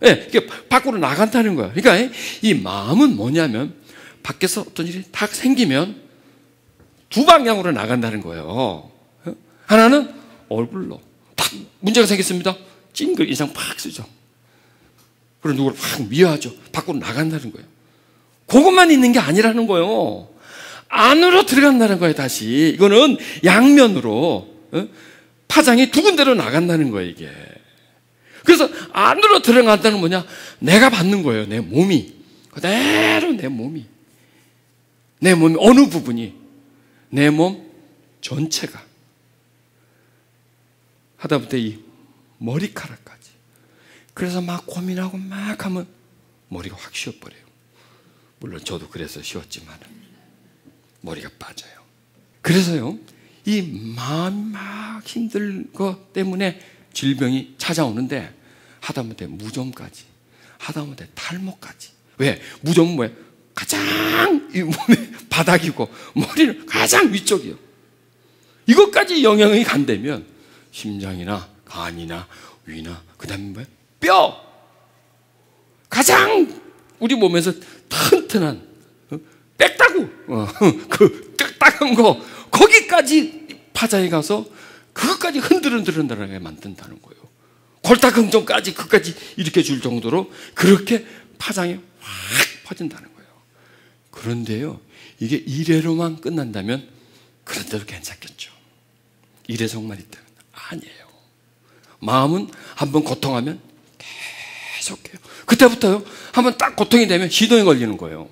예, 이게 밖으로 나간다는 거예요. 그러니까 이 마음은 뭐냐면, 밖에서 어떤 일이 딱 생기면 두 방향으로 나간다는 거예요. 하나는 얼굴로. 딱 문제가 생겼습니다. 찡글 인상 팍 쓰죠. 그리고 누구를 확 미워하죠. 밖으로 나간다는 거예요. 그것만 있는 게 아니라는 거예요. 안으로 들어간다는 거예요. 다시 이거는 양면으로 파장이 두 군데로 나간다는 거예요. 이게. 그래서 안으로 들어간다는 뭐냐? 내가 받는 거예요. 내 몸이 그대로 내 몸이 어느 부분이 내 몸 전체가 하다못해 이 머리카락까지. 그래서 막 고민하고 막 하면 머리가 확 쉬어버려요. 물론 저도 그래서 쉬었지만 머리가 빠져요. 그래서요, 이 마음 막 힘들 것 때문에 질병이 찾아오는데, 하다못해 무좀까지, 하다못해 탈모까지. 왜? 무좀은 뭐예요? 가장 이 몸의 바닥이고 머리는 가장 위쪽이요. 이것까지 영향이 간다면 심장이나 간이나 위나 그 다음에 뭐예요? 뼈! 가장 우리 몸에서 튼튼한 빽다구 그 딱딱한 거, 거기까지 파장이 가서 그것까지 흔들흔들흔들하게 만든다는 거예요. 골다공증까지 그까지 일으켜 줄 정도로 그렇게 파장이 확 퍼진다는 거예요. 그런데요, 이게 일회로만 끝난다면 그런대로 괜찮겠죠. 일회성만 있다면 아니에요. 마음은 한번 고통하면 계속해요. 그때부터요, 한번 딱 고통이 되면 시동이 걸리는 거예요.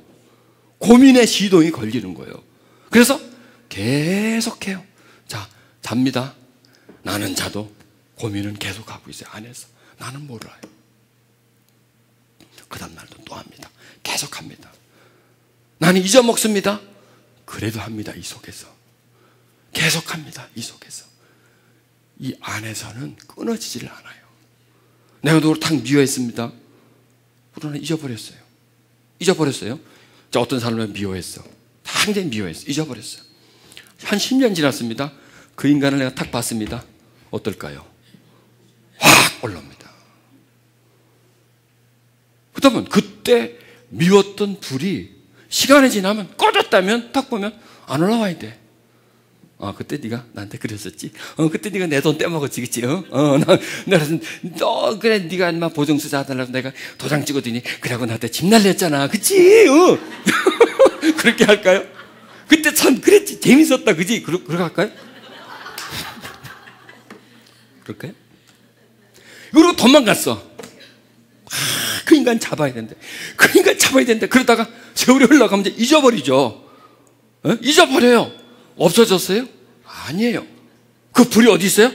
고민의 시동이 걸리는 거예요. 그래서 계속해요. 자, 잡니다. 나는 자도 고민은 계속하고 있어요. 안에서 나는 몰라요. 그 다음 날도 또 합니다. 계속 합니다. 나는 잊어먹습니다. 그래도 합니다. 이 속에서. 계속 합니다. 이 속에서. 이 안에서는 끊어지지를 않아요. 내가 누구를 탁 미워했습니다. 그러나 잊어버렸어요. 잊어버렸어요. 자, 어떤 사람을 미워했어. 당장히 미워했어. 잊어버렸어요. 한 10년 지났습니다. 그 인간을 내가 탁 봤습니다. 어떨까요? 확 올라옵니다. 그러면 그때 미웠던 불이 시간이 지나면 꺼졌다면 딱 보면 안 올라와야 돼. 그때 네가 나한테 그랬었지. 그때 네가 내 돈 떼먹었지, 그치? 너 그래 네가 인마 보증수사 하달라고 내가 도장 찍어두니 그러고 나한테 집 날렸잖아, 그치? 그렇게 할까요? 그때 참 그랬지, 재밌었다, 그치? 그렇게 할까요? 그럴까요? 그리고 도망갔어. 그 인간 잡아야 된대. 그 인간 잡아야 된대. 그러다가 세월이 흘러가면 이제 잊어버리죠. 잊어버려요. 없어졌어요? 아니에요. 그 불이 어디 있어요?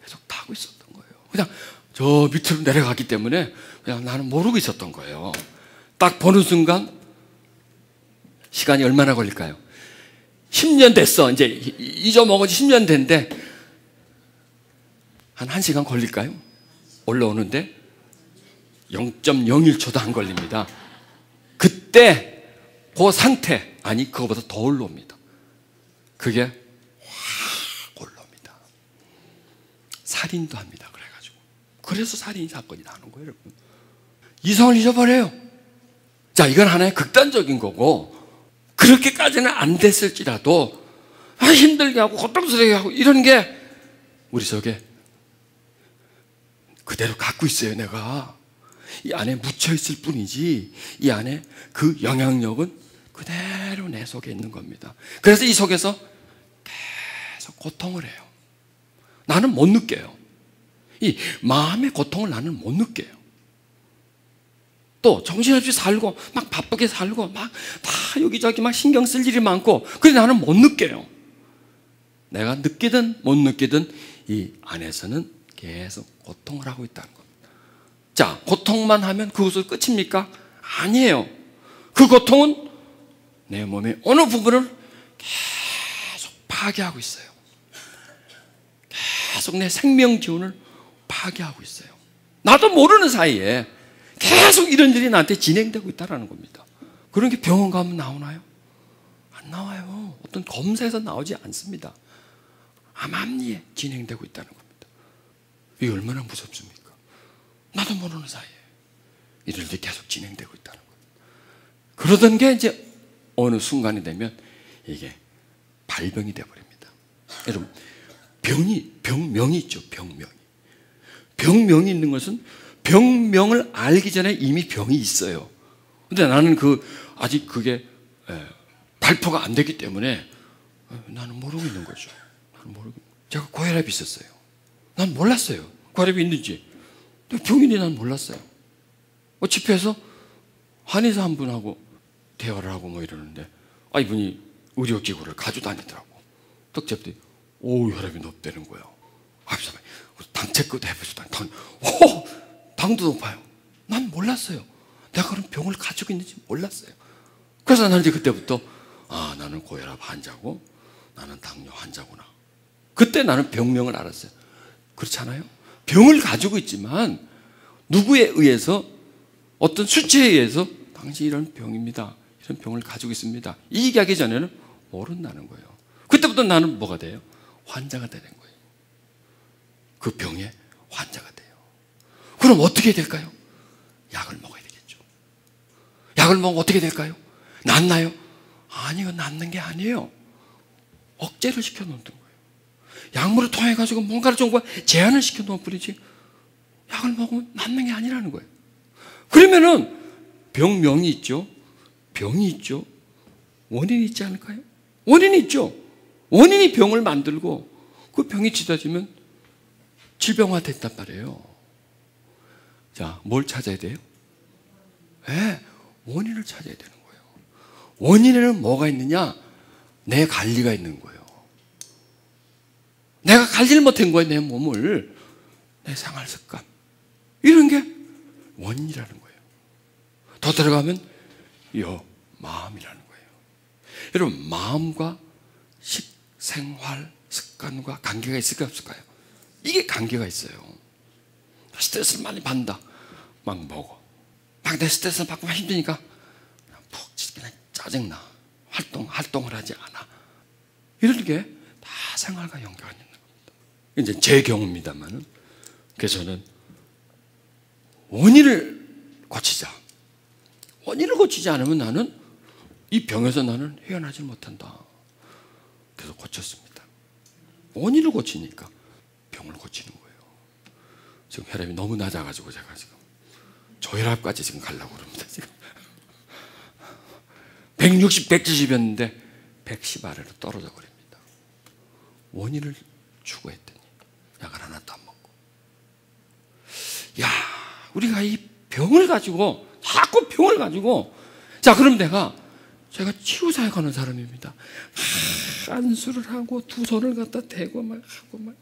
계속 타고 있었던 거예요. 그냥 저 밑으로 내려가기 때문에 그냥 나는 모르고 있었던 거예요. 딱 보는 순간 시간이 얼마나 걸릴까요? 10년 됐어. 이제 잊어먹은 지 10년 됐는데 한 1시간 걸릴까요? 올라오는데 0.01초도 안 걸립니다. 그때 그 상태, 아니 그거보다 더 올라옵니다. 그게 확 올라옵니다. 살인도 합니다. 그래가지고. 그래서 살인 사건이 나는 거예요, 여러분. 이성을 잊어버려요. 자, 이건 하나의 극단적인 거고, 그렇게까지는 안 됐을지라도 힘들게 하고 고통스럽게 하고 이런 게 우리 속에 그대로 갖고 있어요. 내가 이 안에 묻혀있을 뿐이지 이 안에 그 영향력은 그대로 내 속에 있는 겁니다. 그래서 이 속에서 계속 고통을 해요. 나는 못 느껴요. 이 마음의 고통을 나는 못 느껴요. 또 정신없이 살고 막 바쁘게 살고 막 다 여기저기 막 신경 쓸 일이 많고, 그래 나는 못 느껴요. 내가 느끼든 못 느끼든 이 안에서는 계속 고통을 하고 있다는 겁니다. 자, 고통만 하면 그것으로 끝입니까? 아니에요. 그 고통은 내 몸의 어느 부분을 계속 파괴하고 있어요. 계속 내 생명 기운을 파괴하고 있어요. 나도 모르는 사이에 계속 이런 일이 나한테 진행되고 있다는 겁니다. 그런 게 병원 가면 나오나요? 안 나와요. 어떤 검사에서 나오지 않습니다. 암암리에 진행되고 있다는 겁니다. 이게 얼마나 무섭습니까? 나도 모르는 사이에 이런 일이 계속 진행되고 있다는 겁니다. 그러던 게 이제 어느 순간이 되면 이게 발병이 되어버립니다. 여러분, 병명이 있죠. 병명이 있는 것은 병명을 알기 전에 이미 병이 있어요. 근데 나는 아직 그게 발표가 안 되기 때문에 나는 모르고 있는 거죠. 제가 고혈압이 있었어요. 난 몰랐어요. 고혈압이 있는지. 병인이 난 몰랐어요. 집회에서 한의사 한 분하고 대화를 하고 뭐 이러는데, 이분이 의료기구를 가져다니더라고. 딱 잡더니, 혈압이 높다는 거예요. 당 체크도 해보지도 당도 높아요. 난 몰랐어요. 내가 그런 병을 가지고 있는지 몰랐어요. 그래서 나는 이제 그때부터 나는 고혈압 환자고 나는 당뇨 환자구나. 그때 나는 병명을 알았어요. 그렇지 않아요? 병을 가지고 있지만 누구에 의해서, 어떤 수치에 의해서 당신 이런 병입니다, 이런 병을 가지고 있습니다, 이 얘기하기 전에는 모른다는 거예요. 그때부터 나는 뭐가 돼요? 환자가 되는 거예요. 그 병의 환자가 돼요. 그럼 어떻게 될까요? 약을 먹어야 되겠죠. 약을 먹으면 어떻게 될까요? 낫나요? 아니요, 낫는 게 아니에요. 억제를 시켜놓는 거예요. 약물을 통해 가지고 뭔가를 좀 제한을 시켜놓은 뿐이지 약을 먹으면 낫는 게 아니라는 거예요. 그러면은 병명이 있죠. 병이 있죠. 원인이 있지 않을까요? 원인이 있죠. 원인이 병을 만들고 그 병이 잦아지면 질병화 됐단 말이에요. 자, 뭘 찾아야 돼요? 원인을 찾아야 되는 거예요. 원인에는 뭐가 있느냐? 내 관리가 있는 거예요. 내가 관리를 못한 거예요. 내 몸을. 내 생활 습관, 이런 게 원인이라는 거예요. 더 들어가면 요 마음이라는 거예요. 여러분, 마음과 식생활 습관과 관계가 있을까요, 없을까요? 이게 관계가 있어요. 스트레스를 많이 받는다. 막 먹어. 막 내 스트레스를 받고 막 힘드니까 그냥 푹 그냥 짜증나. 활동을 하지 않아. 이런 게 다 생활과 연관이 있는 겁니다. 이제 제 경우입니다만은, 그래서 저는 원인을 고치자. 원인을 고치지 않으면 나는 이 병에서 나는 헤어나지 못한다. 그래서 고쳤습니다. 원인을 고치니까 병을 고치는 거예요. 지금 혈압이 너무 낮아가지고 제가 지금 저혈압까지 지금 가려고 그럽니다. 지금 160, 170이었는데 110 아래로 떨어져 버립니다. 원인을 추구했더니 약을 하나도 안 먹고. 야, 우리가 이 병을 가지고, 자꾸 병을 가지고, 자, 그럼 제가 치유사에 가는 사람입니다. 안수를 하고 두 손을 갖다 대고 막 하고 막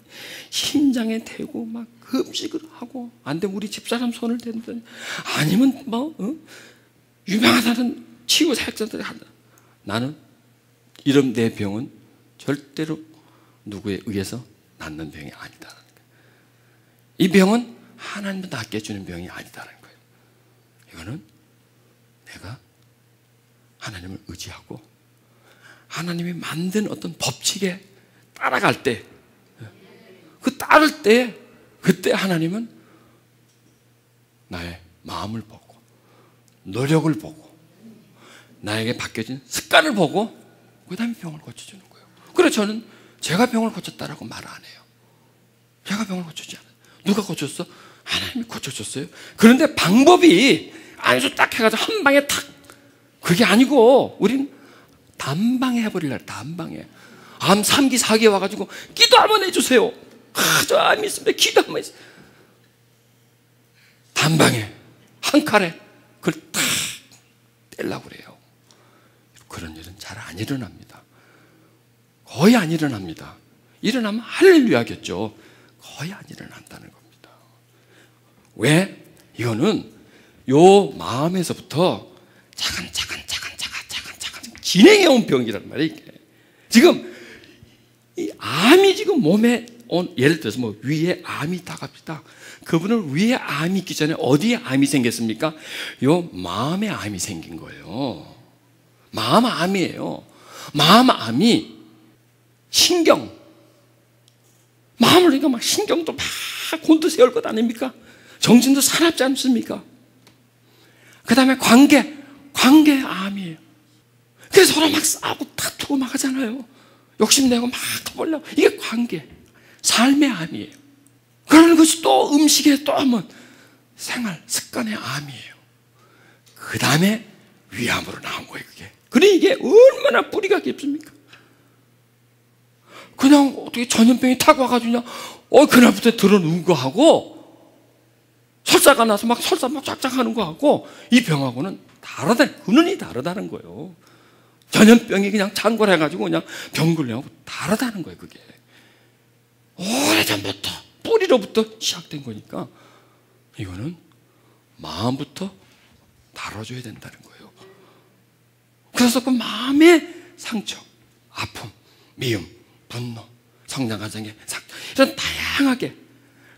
심장에 대고 막 금식을 하고, 안 되면 우리 집사람 손을 댄다니, 아니면 뭐 유명하다는 치유 사역자들이 한다. 나는 이런 내 병은 절대로 누구에 의해서 낫는 병이 아니다라는 거예요. 이 병은 하나님이 낫게 해주는 병이 아니다라는 거예요. 이거는 내가 하나님을 의지하고 하나님이 만든 어떤 법칙에 따라갈 때, 그 따를 때, 그때 하나님은 나의 마음을 보고 노력을 보고 나에게 바뀌어진 습관을 보고 그 다음에 병을 고쳐주는 거예요. 그래서 저는 제가 병을 고쳤다라고 말 안 해요. 제가 병을 고쳤지 않아요. 누가 고쳤어? 하나님이 고쳐줬어요. 그런데 방법이 안수 딱 해가지고 한 방에 탁, 그게 아니고 우린 단방에 해버리려. 단방에. 암 3기 4기에 와가지고 기도 한번 해주세요. 저 암이 있습니다. 기도 한번 해주세요. 단방에 한 칼에 그걸 탁 떼려고 그래요. 그런 일은 잘 안 일어납니다. 거의 안 일어납니다. 일어나면 할렐루야겠죠. 거의 안 일어난다는 겁니다. 왜? 이거는 요 마음에서부터 차근차근 진행해온 병이란 말이에요. 이게. 지금 이 암이 지금 몸에 예를 들어서 뭐 위에 암이 있다 갑시다. 그분은 위에 암이 있기 전에 어디에 암이 생겼습니까? 요 마음에 암이 생긴 거예요. 마음 암이에요. 마음 암이 신경, 마음을 그러니까 막 신경도 막 곤두세울 것 아닙니까? 정신도 사납지 않습니까? 그 다음에 관계 암이에요. 그래서 서로 막 싸우고 다투고 막 하잖아요. 욕심내고 막 터보려고. 이게 관계, 삶의 암이에요. 그러는 것이 또 음식에 또 한번 생활, 습관의 암이에요. 그 다음에 위암으로 나온 거예요, 그게. 그래, 이게 얼마나 뿌리가 깊습니까? 그냥 어떻게 전염병이 타고 와가지고 그냥, 그날부터 들어누운 거 하고, 설사가 나서 막 설사 막 쫙쫙 하는 거 하고, 이 병하고는 근원이 다르다는 거예요. 전염병이 그냥 창궐해가지고 그냥 병 걸려하고 다르다는 거예요, 그게. 오래전부터, 뿌리로부터 시작된 거니까, 이거는 마음부터 다뤄줘야 된다는 거예요. 그래서 그 마음의 상처, 아픔, 미움, 분노, 성장과정의 상처, 이런 다양하게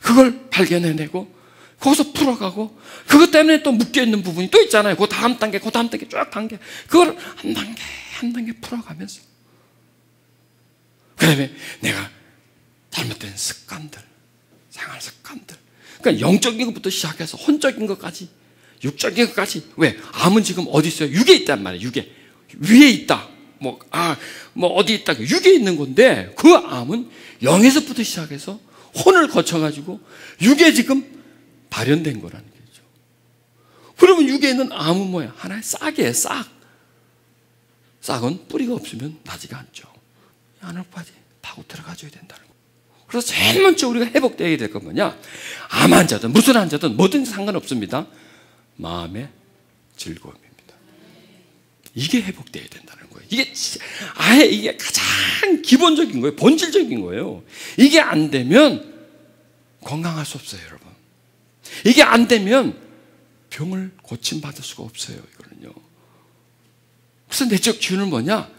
그걸 발견해내고 거기서 풀어가고, 그것 때문에 또 묶여있는 부분이 또 있잖아요. 그 다음 단계 쭉 단계, 그걸 한 단계 풀어가면서, 그 다음에 내가 잘못된 습관들, 생활 습관들, 그러니까 영적인 것부터 시작해서 혼적인 것까지, 육적인 것까지. 왜? 암은 지금 어디 있어요? 육에 있단 말이에요. 육에. 위에 있다. 뭐 어디 있다. 육에 있는 건데, 그 암은 영에서부터 시작해서 혼을 거쳐가지고 육에 지금 발현된 거라는 거죠. 그러면 육에 있는 암은 뭐야? 하나의 싹이에요, 싹. 싹은 뿌리가 없으면 나지가 않죠. 안으로까지 파고 들어가줘야 된다는 거예요. 그래서 제일 먼저 우리가 회복되어야 될 건 뭐냐? 암 환자든 무슨 환자든 뭐든지 상관없습니다. 마음의 즐거움입니다. 이게 회복되어야 된다는 거예요. 이게 가장 기본적인 거예요. 본질적인 거예요. 이게 안 되면 건강할 수 없어요, 여러분. 이게 안 되면 병을 고침받을 수가 없어요. 이거는요. 그래서 내적 치유는 뭐냐?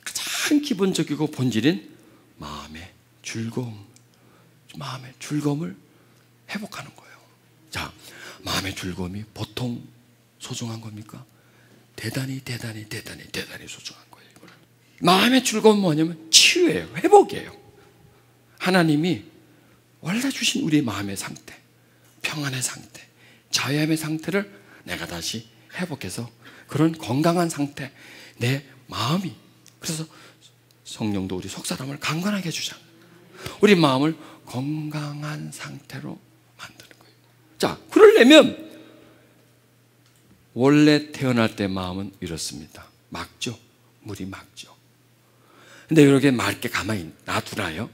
가장 기본적이고 본질인 마음의 즐거움을 회복하는 거예요. 자, 마음의 즐거움이 보통 소중한 겁니까? 대단히 소중한 거예요. 이거는. 마음의 즐거움은 뭐냐면 치유예요. 회복이에요. 하나님이 원래 주신 우리의 마음의 상태, 평안의 상태, 자유함의 상태를 내가 다시 회복해서 그런 건강한 상태, 내 마음이, 그래서 성령도 우리 속 사람을 강건하게 해주잖아요. 우리 마음을 건강한 상태로 만드는 거예요. 자, 그러려면 원래 태어날 때 마음은 이렇습니다. 막죠. 물이 막죠. 근데 이렇게 맑게 가만히 놔두나요?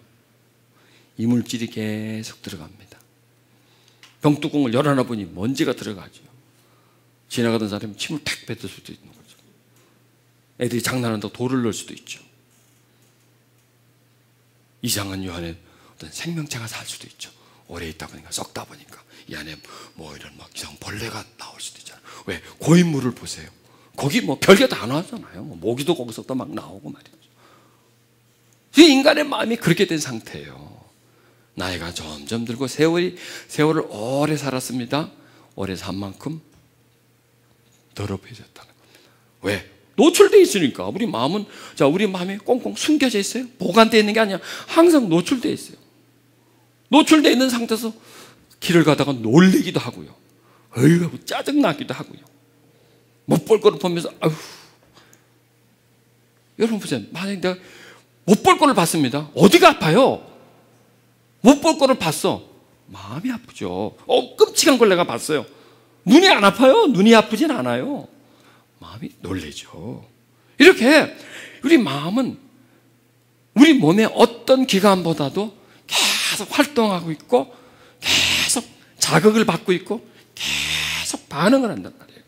이물질이 계속 들어갑니다. 병뚜껑을 열어놔 보니 먼지가 들어가죠. 지나가던 사람이 침을 탁 뱉을 수도 있는 거죠. 애들이 장난한다고 돌을 넣을 수도 있죠. 이상한 요 안에 어떤 생명체가 살 수도 있죠. 오래 있다 보니까, 썩다 보니까 이 안에 뭐 이런 막 이상 벌레가 나올 수도 있잖아요. 왜? 고인물을 보세요. 거기 뭐 별게 다 나왔잖아요. 모기도 거기서부터 막 나오고 말이죠. 이 인간의 마음이 그렇게 된 상태예요. 나이가 점점 들고 세월을 오래 살았습니다. 오래 산 만큼 더럽혀졌다는 겁니다. 왜? 노출되어 있으니까. 우리 마음은, 자, 우리 마음이 꽁꽁 숨겨져 있어요. 보관되어 있는 게 아니라 항상 노출되어 있어요. 노출되어 있는 상태에서 길을 가다가 놀리기도 하고요. 어이구, 짜증나기도 하고요. 못 볼 거를 보면서, 아휴. 여러분 보세요. 만약에 내가 못 볼 거를 봤습니다. 어디가 아파요? 못 볼 거를 봤어. 마음이 아프죠. 끔찍한 걸 내가 봤어요. 눈이 안 아파요. 눈이 아프진 않아요. 마음이 놀래죠. 이렇게 우리 마음은 우리 몸의 어떤 기관보다도 계속 활동하고 있고 계속 자극을 받고 있고 계속 반응을 한단 말이에요.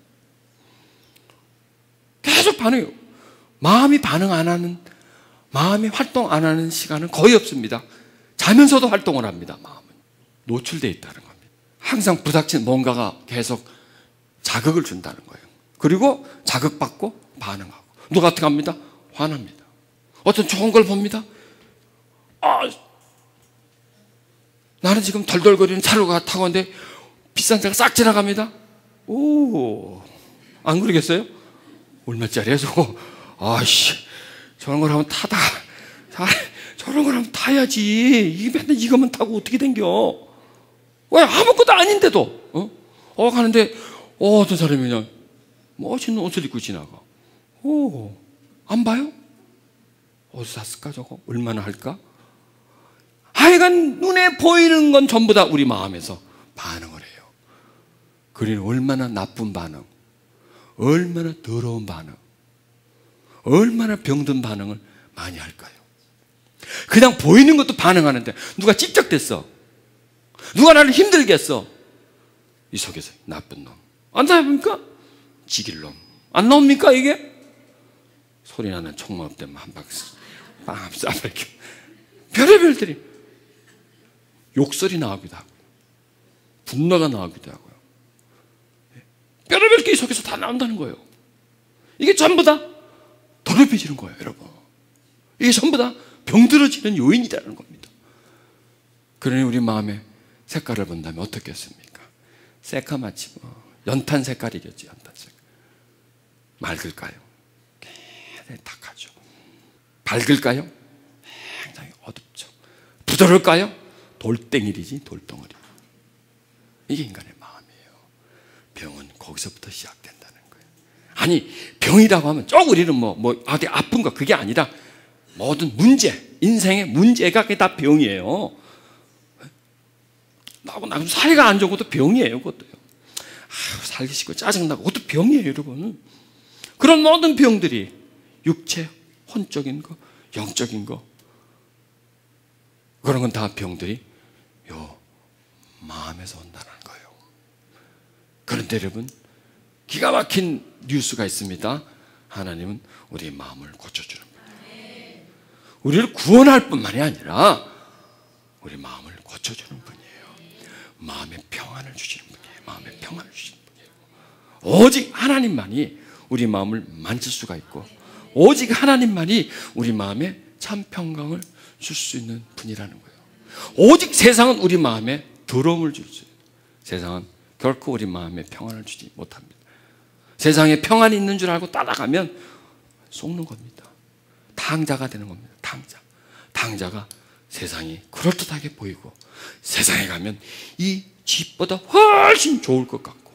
계속 반응해요. 마음이 마음이 활동 안 하는 시간은 거의 없습니다. 자면서도 활동을 합니다. 마음은 노출되어 있다는 겁니다. 항상 부닥친 뭔가가 계속 자극을 준다는 거예요. 그리고 자극받고 반응하고. 누가 어떻게 합니다? 화납니다. 어떤 좋은 걸 봅니다. 나는 지금 덜덜거리는 차를 타고 왔는데 비싼 차가 싹 지나갑니다. 안 그러겠어요? 얼마짜리야 저거? 저런 걸 하면 저런 걸 하면 타야지. 이게 맨날 이것만 타고 어떻게 댕겨? 왜? 아무것도 아닌데도. 가는데, 어떤 사람이 그냥 멋있는 옷을 입고 지나가. 안 봐요? 어디서 샀을까, 저거? 얼마나 할까? 하여간 눈에 보이는 건 전부 다 우리 마음에서 반응을 해요. 그러니 얼마나 나쁜 반응, 얼마나 더러운 반응, 얼마나 병든 반응을 많이 할까요? 그냥 보이는 것도 반응하는데 누가 찝적댔어. 누가 나를 힘들게 했어. 이 속에서 나쁜 놈. 안 나옵니까? 지길 놈. 안 나옵니까 이게? 소리 나는 총만 때문에 한 박스 빵 쏴버리고 별의별들이 욕설이 나오기도 하고요. 분노가 나오기도 하고요. 별의별 게 이 속에서 다 나온다는 거예요. 이게 전부 다 더럽혀지는 거예요, 여러분. 이게 전부 다 병들어지는 요인이라는 겁니다. 그러니 우리 마음의 색깔을 본다면 어떻겠습니까? 새까맣지 뭐. 연탄 색깔이겠지, 연탄 색깔. 맑을까요? 굉장히 탁하죠. 밝을까요? 굉장히 어둡죠. 부드러울까요? 돌덩이리지, 돌덩어리. 이게 인간의 마음이에요. 병은 거기서부터 시작된다는 거예요. 아니, 병이라고 하면 우리는 어디 아픈 거 그게 아니라 모든 문제, 인생의 문제가 그게 다 병이에요. 나하고 사이가 안 좋은 것도 병이에요, 그것도요. 살기 싫고 짜증나고 그것도 병이에요, 여러분. 그런 모든 병들이 육체, 혼적인 거, 영적인 거, 그런 건 다 병들이 요 마음에서 온다는 거예요. 그런데 여러분, 기가 막힌 뉴스가 있습니다. 하나님은 우리의 마음을 고쳐주는 분이에요. 우리를 구원할 뿐만이 아니라 우리 마음을 고쳐주는 분이에요. 마음의 평안을 주시는 분이에요. 마음의 평안을 주시는 분이에요. 오직 하나님만이 우리 마음을 만질 수가 있고, 오직 하나님만이 우리 마음에 참 평강을 줄 수 있는 분이라는 거예요. 오직 세상은 우리 마음에 더러움을 줄 수 있어요. 세상은 결코 우리 마음에 평안을 주지 못합니다. 세상에 평안이 있는 줄 알고 따라가면 속는 겁니다. 탕자가 되는 겁니다. 탕자가 세상이 그럴듯하게 보이고, 세상에 가면 이 집보다 훨씬 좋을 것 같고,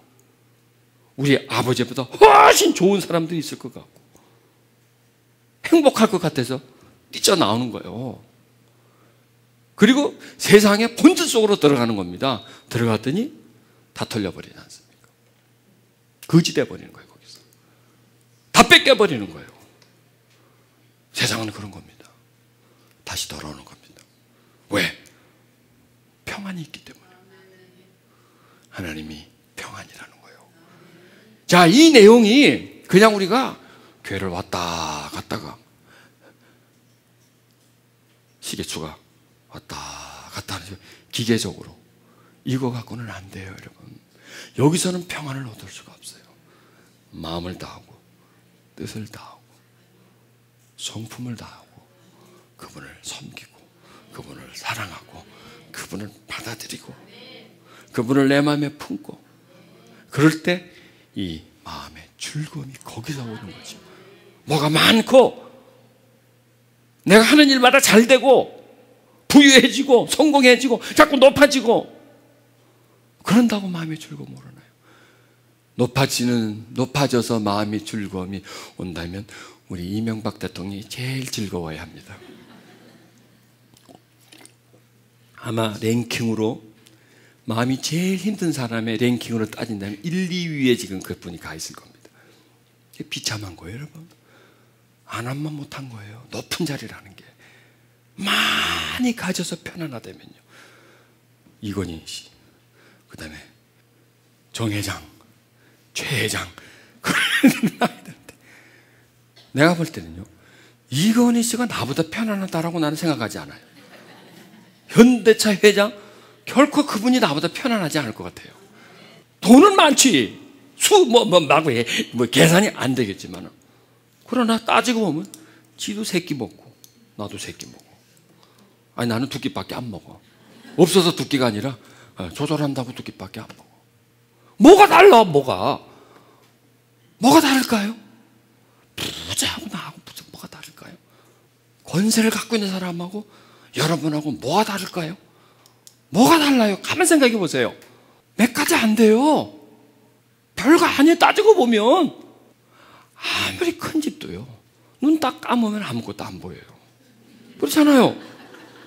우리 아버지보다 훨씬 좋은 사람들이 있을 것 같고, 행복할 것 같아서 뛰쳐나오는 거예요. 그리고 세상의 본질 속으로 들어가는 겁니다. 들어갔더니 다 털려버리지 않습니까? 거지 돼버리는 거예요. 거기서 다 뺏겨버리는 거예요. 세상은 그런 겁니다. 다시 돌아오는 겁니다. 왜? 평안이 있기 때문에. 하나님이 평안이라는 거예요. 자, 이 내용이 그냥 우리가 교회를 왔다 갔다가 시계추가 왔다 갔다 하는 기계적으로 이거 갖고는 안 돼요, 여러분. 여기서는 평안을 얻을 수가 없어요. 마음을 다하고 뜻을 다하고 성품을 다하고 그분을 섬기고 그분을 사랑하고 그분을 받아들이고 그분을 내 마음에 품고, 그럴 때 이 마음의 즐거움이 거기서 오는 거죠. 뭐가 많고 내가 하는 일마다 잘 되고 부유해지고 성공해지고 자꾸 높아지고 그런다고 마음의 즐거움을 얻나요? 높아져서 마음의 즐거움이 온다면 우리 이명박 대통령이 제일 즐거워야 합니다. 아마 랭킹으로 마음이 제일 힘든 사람의 랭킹으로 따진다면 1, 2위에 지금 그분이 가 있을 겁니다. 비참한 거예요, 여러분. 안 하면 못한 거예요. 높은 자리라는 게 많이 가져서 편안하다면요. 이건희 씨, 그 다음에 정 회장, 최 회장, 내가 볼 때는요, 이건희 씨가 나보다 편안하다라고 나는 생각하지 않아요. 현대차 회장, 결코 그분이 나보다 편안하지 않을 것 같아요. 돈은 많지. 계산이 안 되겠지만. 그러나 따지고 보면, 지도 세끼 먹고, 나도 세끼 먹고. 아니, 나는 두 끼밖에 안 먹어. 없어서 두 끼가 아니라, 조절한다고 두 끼밖에 안 먹어. 뭐가 달라, 뭐가 다를까요? 부자하고 나하고 뭐가 다를까요? 권세를 갖고 있는 사람하고 여러분하고 뭐가 다를까요? 뭐가 달라요? 가만 생각해 보세요. 몇 가지 안 돼요. 별거 아니에요. 따지고 보면 아무리 큰 집도요, 눈 딱 감으면 아무것도 안 보여요. 그렇잖아요.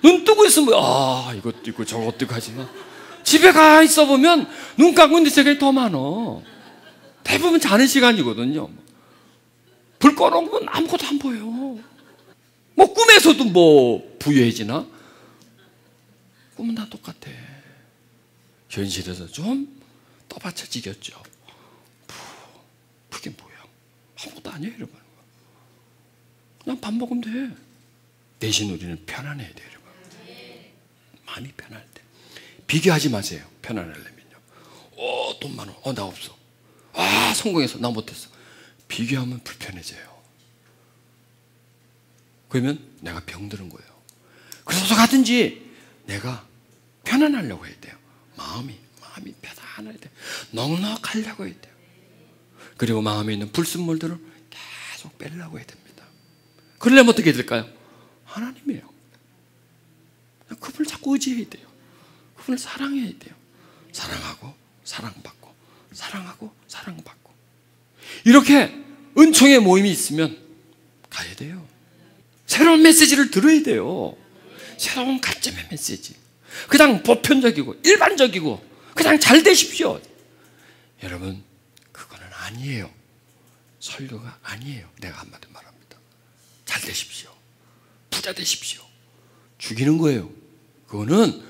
눈 뜨고 있으면 이것도 있고 저것도 있고 하지만, 집에 가 있어 보면 눈 감고 있는 시간이 더 많아. 대부분 자는 시간이거든요. 불 꺼놓으면 아무것도 안 보여. 뭐 꿈에서도 뭐 부유해지나? 꿈은 다 똑같아. 현실에서 좀 떠받쳐지겠죠. 그게 뭐야? 아무것도 아니에요, 여러분. 그냥 밥 먹으면 돼. 대신 우리는 편안해야 돼요, 여러분. 마음이 편할 때. 비교하지 마세요. 편안하려면요. 돈 많아. 나 없어. 성공했어. 나 못했어. 비교하면 불편해져요. 그러면 내가 병드는 거예요. 그래서 가든지 내가 편안하려고 해야 돼요. 마음이 편안해야 돼요. 넉넉하려고 해야 돼요. 그리고 마음에 있는 불순물들을 계속 빼려고 해야 됩니다. 그러려면 어떻게 될까요? 하나님이에요. 그분을 자꾸 의지해야 돼요. 그분을 사랑해야 돼요. 사랑하고 사랑받고 사랑하고 사랑받고, 이렇게 은총의 모임이 있으면 가야 돼요. 새로운 메시지를 들어야 돼요. 새로운 가점의 메시지. 그냥 보편적이고 일반적이고 그냥 잘 되십시오, 여러분, 그거는 아니에요. 설교가 아니에요. 내가 한마디 말합니다. 잘 되십시오. 부자 되십시오. 죽이는 거예요. 그거는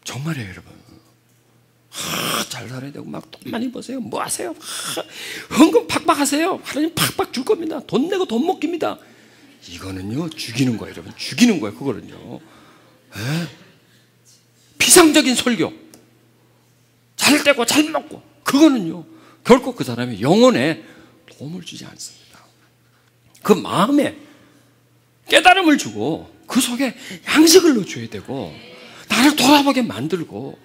정말이에요, 여러분. 잘 살아야 되고 막 돈 많이 버세요. 뭐 하세요? 헌금 팍팍 하세요. 하나님 팍팍 줄 겁니다. 돈 내고 돈 먹깁니다. 이거는요, 죽이는 거예요, 여러분. 죽이는 거예요, 그거는요. 세상적인 설교, 잘 되고 잘 먹고, 그거는요 결코 그 사람의 영혼에 도움을 주지 않습니다. 그 마음에 깨달음을 주고 그 속에 양식을 넣어줘야 되고, 나를 돌아보게 만들고,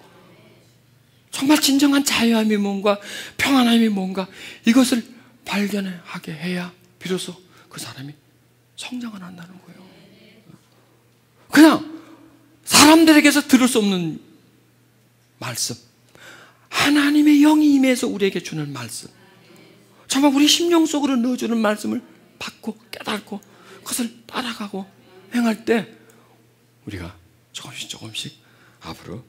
정말 진정한 자유함이 뭔가, 평안함이 뭔가, 이것을 발견하게 해야 비로소 그 사람이 성장을 한다는 거예요. 그냥 사람들에게서 들을 수 없는 말씀, 하나님의 영이 임해서 우리에게 주는 말씀, 정말 우리 심령 속으로 넣어주는 말씀을 받고 깨닫고 그것을 따라가고 행할 때 우리가 조금씩 앞으로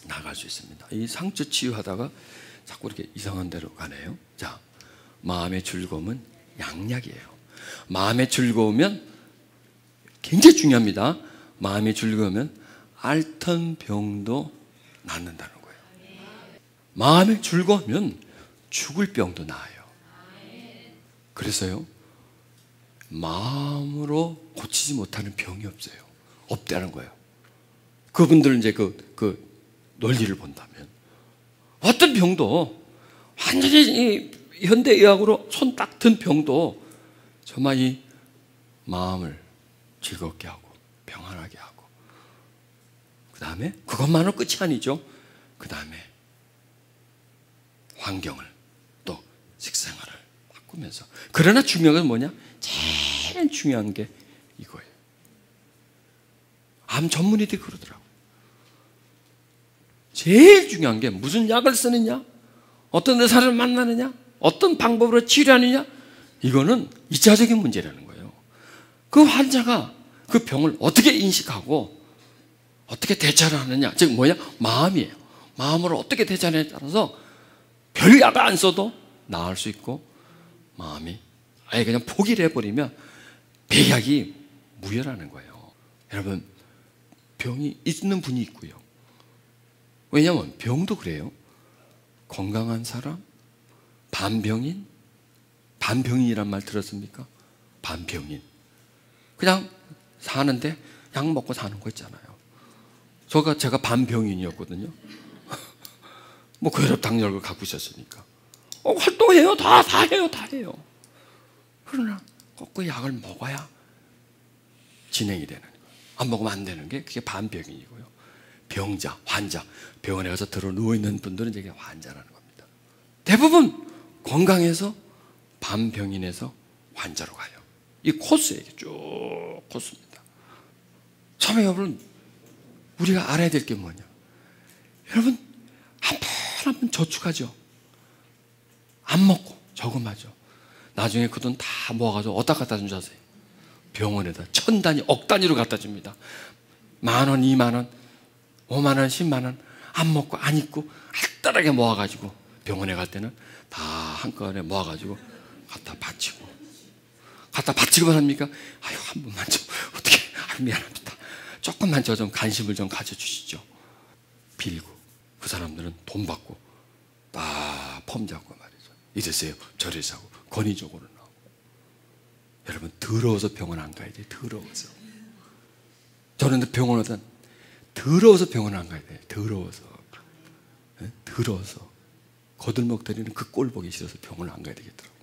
나갈 수 있습니다. 이 상처 치유하다가 자꾸 이렇게 이상한 데로 가네요. 자, 마음의 즐거움은 양약이에요. 마음의 즐거우면 굉장히 중요합니다. 마음이 즐거우면 앓던 병도 낫는다는 거예요. 마음이 즐거우면 죽을 병도 나아요. 그래서요, 마음으로 고치지 못하는 병이 없다는 거예요. 그분들은 이제 그 논리를 본다면 어떤 병도 완전히 현대의학으로 손 딱 든 병도 정말 이 마음을 즐겁게 하고 평안하게 하고, 그 다음에 그것만으로 끝이 아니죠. 그 다음에 환경을 또 식생활을 바꾸면서. 그러나 중요한 건 뭐냐? 제일 중요한 게 이거예요. 암 전문의들이 그러더라고요. 제일 중요한 게 무슨 약을 쓰느냐, 어떤 의사를 만나느냐, 어떤 방법으로 치료하느냐, 이거는 2차적인 문제라는 거예요. 그 환자가 그 병을 어떻게 인식하고 어떻게 대처를 하느냐, 즉 뭐냐? 마음이에요. 마음으로 어떻게 대처하느냐에 따라서 별 약을 안 써도 나을 수 있고, 마음이 아예 그냥 포기를 해버리면 배약이 무효라는 거예요. 여러분, 병이 있는 분이 있고요. 왜냐하면 병도 그래요. 건강한 사람, 반병인, 반병인이란 말 들었습니까? 반병인. 그냥 사는데 약 먹고 사는 거 있잖아요. 제가 반병인이었거든요. 뭐 고혈압, 당뇨를 갖고 있었으니까. 활동해요. 다 해요. 그러나 꼭 그 약을 먹어야 진행이 되는 거예요. 안 먹으면 안 되는 게 그게 반병인이고요. 병자, 환자, 병원에 가서 들어 누워있는 분들은 이게 환자라는 겁니다. 대부분 건강해서 반병인에서 환자로 가요. 이 코스예요. 쭉 코스입니다. 처음에 여러분, 우리가 알아야 될 게 뭐냐? 여러분, 한 번 저축하죠. 안 먹고 저금하죠. 나중에 그 돈 다 모아가지고 어디다 갖다 준 줄 아세요? 병원에다 1000단위, 억 단위로 갖다 줍니다. 10,000원, 20,000원, 50,000원, 100,000원 안 먹고 안 입고 알뜰하게 모아가지고 병원에 갈 때는 다 한꺼번에 모아가지고 갖다 바치고 합니까? 아유, 한 번만 좀 어떻게, 아유, 미안합니다. 조금만 저 좀 관심을 좀 가져주시죠. 빌고 그 사람들은 돈 받고 딱 폼 잡고 말이죠. 이랬어요. 저래서 하고 권위적으로 나오고. 여러분, 더러워서 병원 안 가야 돼요. 더러워서. 저는 병원 오다 더러워서 병원 안 가야 돼요. 더러워서. 네? 더러워서. 거들먹거리는 그 꼴 보기 싫어서 병원을 안 가야 되겠더라고요.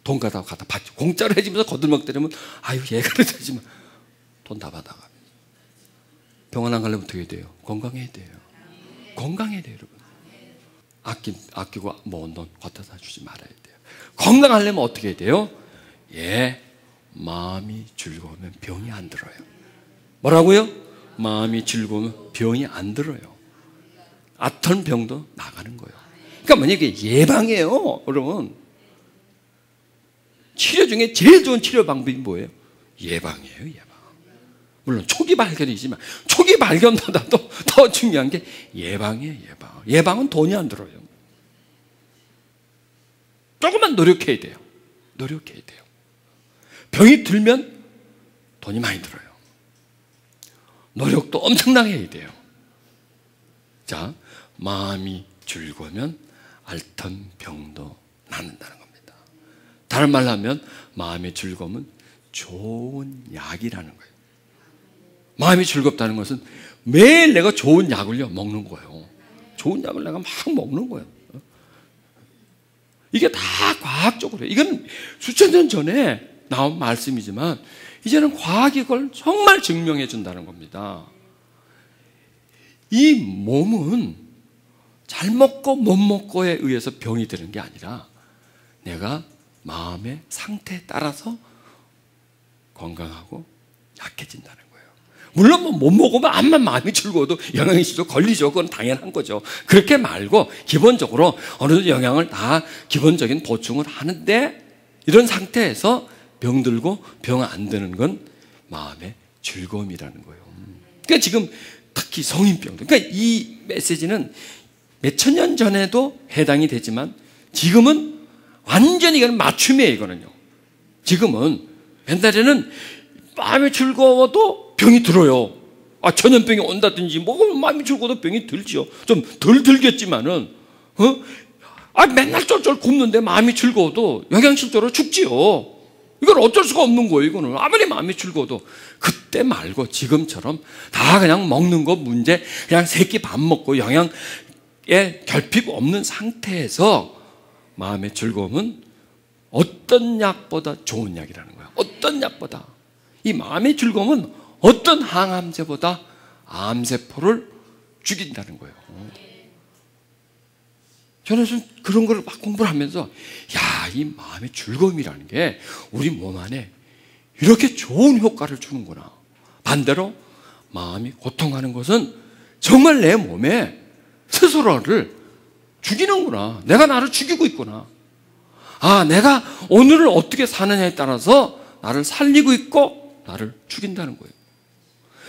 돈 갖다 받죠. 공짜로 해주면서 거들먹거리면 아유, 얘가 그러지만 돈 다 받아가. 병원 안 가려면 어떻게 돼요? 건강해야 돼요. 건강해야 돼요, 여러분. 아끼고 모은 돈 걷다 주지 말아야 돼요. 건강하려면 어떻게 해야 돼요? 마음이 즐거우면 병이 안 들어요. 뭐라고요? 마음이 즐거우면 병이 안 들어요. 앓던 병도 나가는 거예요. 그러니까 뭐냐, 이게 예방이에요, 여러분. 치료 중에 제일 좋은 치료 방법이 뭐예요? 예방이에요, 예방. 물론 초기 발견이지만 초기 발견보다도 더 중요한 게 예방이에요, 예방. 예방은 돈이 안 들어요. 조금만 노력해야 돼요. 노력해야 돼요. 병이 들면 돈이 많이 들어요. 노력도 엄청나게 해야 돼요. 자, 마음이 즐거우면 앓던 병도 낫는다는 겁니다. 다른 말로 하면 마음의 즐거움은 좋은 약이라는 거예요. 마음이 즐겁다는 것은 매일 내가 좋은 약을요 먹는 거예요. 좋은 약을 내가 막 먹는 거예요. 이게 다 과학적으로, 이건 수천 년 전에 나온 말씀이지만 이제는 과학이 그걸 정말 증명해 준다는 겁니다. 이 몸은 잘 먹고 못 먹고에 의해서 병이 드는 게 아니라 내가 마음의 상태에 따라서 건강하고 약해진다는 거예요. 물론 뭐 못 먹으면 암만 마음이 즐거워도 영양실조 걸리죠. 그건 당연한 거죠. 그렇게 말고 기본적으로 어느 정도 영양을 다 기본적인 보충을 하는데, 이런 상태에서 병들고 병 안 드는 건 마음의 즐거움이라는 거예요. 그러니까 지금 특히 성인병들, 그러니까 이 메시지는 몇천 년 전에도 해당이 되지만 지금은 완전히 이건 맞춤이에요. 이거는요. 지금은, 옛날에는 마음이 즐거워도 병이 들어요. 전염병이 온다든지 뭐 마음이 즐거워도 병이 들죠. 좀 덜 들겠지만은 맨날 쫄쫄 굶는데 마음이 즐거워도 영양실조로 죽지요. 이건 어쩔 수가 없는 거예요. 이거는 아무리 마음이 즐거워도. 그때 말고 지금처럼 다 그냥 먹는 거 문제, 그냥 세 끼 밥 먹고 영양에 결핍 없는 상태에서 마음의 즐거움은 어떤 약보다 좋은 약이라는 거예요. 어떤 약보다. 이 마음의 즐거움은 어떤 항암제보다 암세포를 죽인다는 거예요. 저는 그런 걸 막 공부를 하면서, 이 마음의 즐거움이라는 게 우리 몸 안에 이렇게 좋은 효과를 주는구나. 반대로 마음이 고통하는 것은 정말 내 몸에 스스로를 죽이는구나. 내가 나를 죽이고 있구나. 내가 오늘을 어떻게 사느냐에 따라서 나를 살리고 있고 나를 죽인다는 거예요.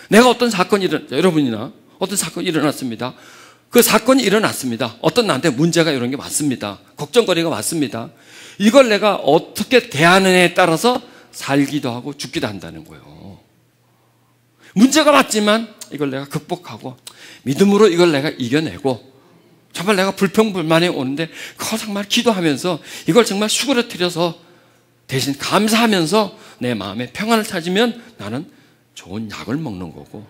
내가 어떤 사건이 여러분이나 어떤 사건이 일어났습니다. 그 사건이 일어났습니다. 어떤 나한테 문제가 이런 게 왔습니다. 걱정거리가 왔습니다. 이걸 내가 어떻게 대하느냐에 따라서 살기도 하고 죽기도 한다는 거예요. 문제가 왔지만 이걸 내가 극복하고 믿음으로 이걸 내가 이겨내고, 정말 내가 불평불만이 오는데 그거 정말 기도하면서 이걸 정말 수그러뜨려서 대신 감사하면서 내 마음에 평안을 찾으면 나는 좋은 약을 먹는 거고,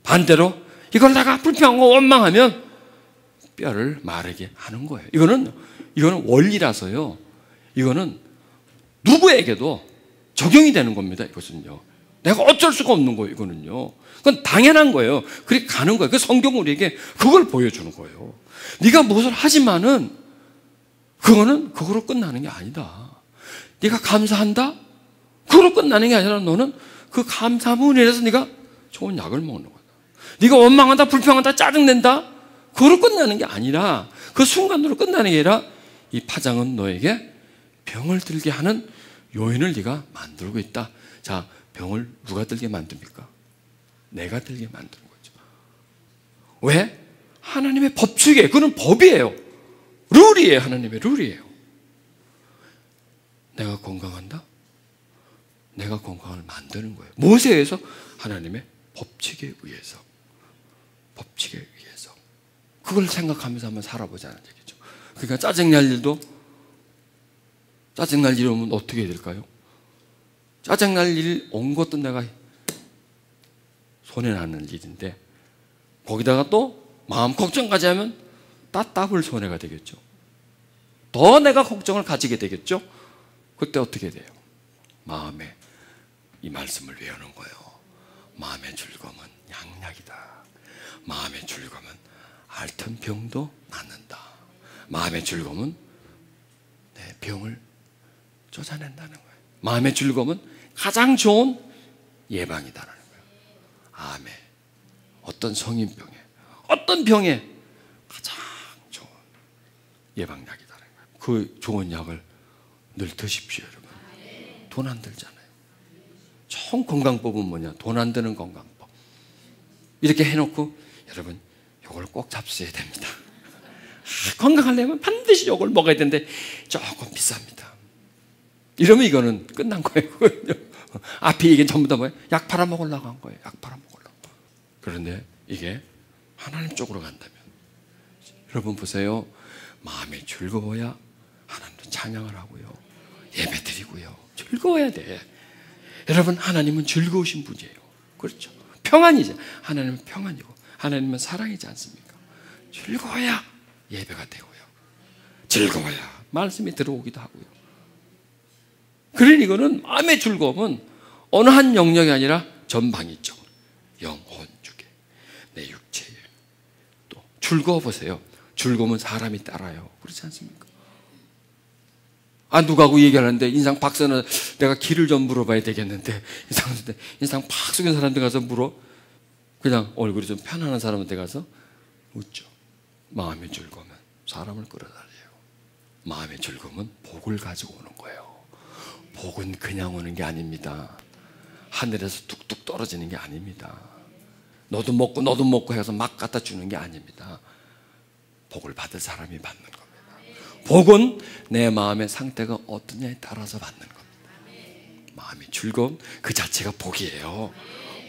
반대로 이걸 내가 불평하고 원망하면 뼈를 마르게 하는 거예요. 이거는 원리라서요. 이거는 누구에게도 적용이 되는 겁니다. 이것은요. 내가 어쩔 수가 없는 거예요. 이거는요. 그건 당연한 거예요. 그렇게 가는 거예요. 그 성경은 우리에게 그걸 보여주는 거예요. 네가 무엇을 하지만은 그거는 그거로 끝나는 게 아니다. 네가 감사한다? 그거로 끝나는 게 아니라 너는 그 감사함으로 인해서 네가 좋은 약을 먹는 거다. 네가 원망한다, 불평한다, 짜증낸다? 그거로 끝나는 게 아니라, 그 순간으로 끝나는 게 아니라 이 파장은 너에게 병을 들게 하는 요인을 네가 만들고 있다. 자, 병을 누가 들게 만듭니까? 내가 들게 만드는 거죠. 왜? 하나님의 법칙이에요. 그건 법이에요. 룰이에요. 하나님의 룰이에요. 내가 건강한다? 내가 건강을 만드는 거예요. 무엇에 의해서? 하나님의 법칙에 의해서. 법칙에 의해서. 그걸 생각하면서 한번 살아보자는 얘기죠. 그러니까 짜증날 일도, 짜증날 일 오면 어떻게 해야 될까요? 짜증날 일 온 것도 내가 손해나는 일인데, 거기다가 또 마음 걱정까지 하면 따따블 손해가 되겠죠. 더 내가 걱정을 가지게 되겠죠. 그때 어떻게 돼요? 마음에 이 말씀을 외우는 거예요. 마음의 즐거움은 양약이다. 마음의 즐거움은 앓던 병도 낫는다. 마음의 즐거움은 내 병을 쫓아낸다는 거예요. 마음의 즐거움은 가장 좋은 예방이다라는 거예요. 아멘. 어떤 성인병에, 어떤 병에 가장 좋은 예방약이다라는 거예요. 그 좋은 약을 늘 드십시오, 여러분. 돈 안 들잖아요. 좋은 건강법은 뭐냐? 돈 안 드는 건강법. 이렇게 해놓고 여러분 이걸 꼭 잡수셔야 됩니다. 건강하려면 반드시 이걸 먹어야 되는데 조금 비쌉니다. 이러면 이거는 끝난 거예요. 앞에 이게 전부 다 뭐예요? 약 팔아먹으려고 한 거예요. 약 팔아먹으려고. 그런데 이게 하나님 쪽으로 간다면, 여러분 보세요. 마음이 즐거워야 하나님도 찬양을 하고요, 예배 드리고요. 즐거워야 돼. 여러분, 하나님은 즐거우신 분이에요. 그렇죠? 평안이죠. 하나님은 평안이고 하나님은 사랑이지 않습니까? 즐거워야 예배가 되고요. 즐거워야 말씀이 들어오기도 하고요. 그러니 이거는 마음의 즐거움은 어느 한 영역이 아니라 전방위적, 영혼 주게, 내 육체에. 또 즐거워 보세요. 즐거움은 사람이 따라요. 그렇지 않습니까? 누구하고 얘기하는데 인상 팍 쓰는 내가 길을 좀 물어봐야 되겠는데 인상 팍 쓰는 사람한테 가서 물어. 그냥 얼굴이 좀 편안한 사람한테 가서 웃죠. 마음의 즐거움은 사람을 끌어다녀요. 마음의 즐거움은 복을 가지고 오는 거예요. 복은 그냥 오는 게 아닙니다. 하늘에서 뚝뚝 떨어지는 게 아닙니다. 너도 먹고 해서 막 갖다 주는 게 아닙니다. 복을 받을 사람이 받는 겁니다. 복은 내 마음의 상태가 어떠냐에 따라서 받는 겁니다. 마음이 즐거움 그 자체가 복이에요.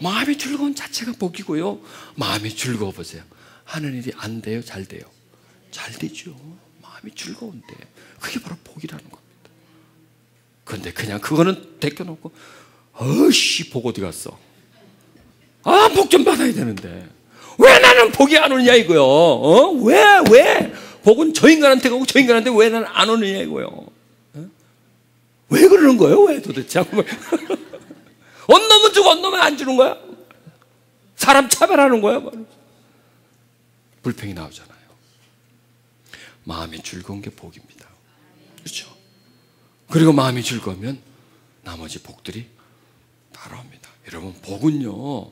마음이 즐거운 자체가 복이고요. 마음이 즐거워 보세요. 하는 일이 안 돼요? 잘 돼요? 잘 되죠. 마음이 즐거운데 그게 바로 복이라는 겁니다. 그런데 그냥 그거는 데껴놓고 어이씨 복 어디 갔어? 복 좀 받아야 되는데 왜 나는 복이 안 오느냐 이거요. 왜? 복은 저 인간한테 가고 저 인간한테 왜 나는 안 오느냐 이거요. 왜 그러는 거예요? 왜 도대체? 언 놈은 주고 언 놈은 안 주는 거야? 사람 차별하는 거야? 불평이 나오잖아요. 마음이 즐거운 게 복입니다. 그렇죠? 그리고 마음이 즐거우면 나머지 복들이 따라옵니다. 여러분 복은요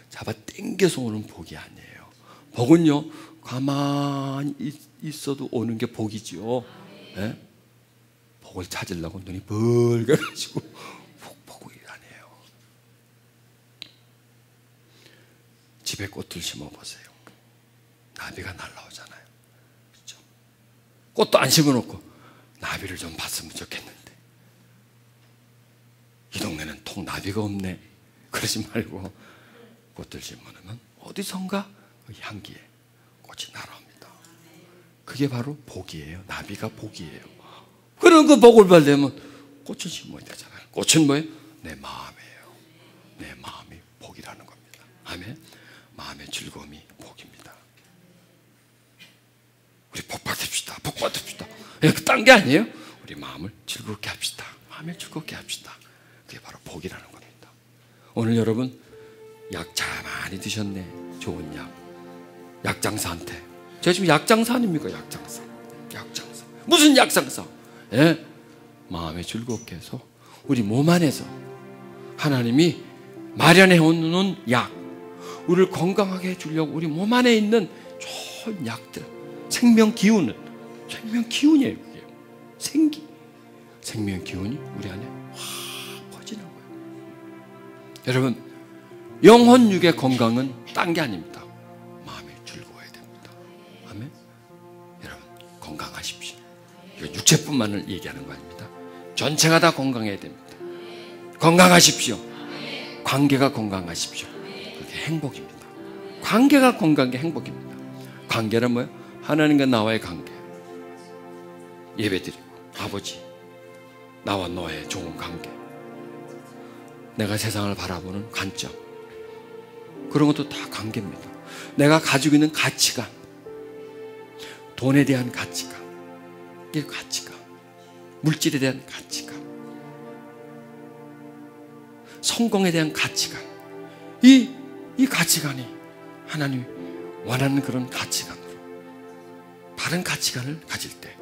잡아 당겨서 오는 복이 아니에요. 복은요 가만히 있어도 오는 게 복이지요. 네? 복을 찾으려고 눈이 벌게가지고 복이 아니에요. 집에 꽃을 심어보세요. 나비가 날라오잖아요. 그렇죠? 꽃도 안 심어놓고 나비를 좀 봤으면 좋겠는데 이 동네는 통 나비가 없네 그러지 말고 꽃들 심어놓으면 어디선가 그 향기에 꽃이 날아옵니다. 그게 바로 복이에요. 나비가 복이에요. 그럼 그 복을 받으려면 꽃을 심어야 되잖아요. 꽃은 뭐예요? 내 마음이에요. 내 마음이 복이라는 겁니다. 아멘. 마음의 즐거움이 복입니다. 우리 복 받읍시다. 복 받읍시다. 딴 게 아니에요. 우리 마음을 즐겁게 합시다. 마음을 즐겁게 합시다. 그게 바로 복이라는 겁니다. 오늘 여러분 약 잘 많이 드셨네. 좋은 약. 약장사한테. 제가 지금 약장사 아닙니까? 약장사. 무슨 약장사? 예? 마음에 즐겁게 해서 우리 몸 안에서 하나님이 마련해 놓은 약, 우리를 건강하게 해주려고 우리 몸 안에 있는 좋은 약들, 생명 기운이에요. 그게 생명 기운이 우리 안에 확 퍼지는 거예요. 여러분 영혼 육의 건강은 딴 게 아닙니다. 마음이 즐거워야 됩니다. 아멘. 여러분 건강하십시오. 이건 육체뿐만을 얘기하는 거 아닙니다. 전체가 다 건강해야 됩니다. 건강하십시오. 관계가 건강하십시오. 그게 행복입니다. 관계가 건강한 게 행복입니다. 관계는 뭐예요? 하나님과 나와의 관계. 예배드리고 아버지 나와 너의 좋은 관계. 내가 세상을 바라보는 관점. 그런 것도 다 관계입니다. 내가 가지고 있는 가치관. 돈에 대한 가치관. 이 가치관. 물질에 대한 가치관. 성공에 대한 가치관. 이 가치관이 하나님이 원하는 그런 가치관으로 바른 가치관을 가질 때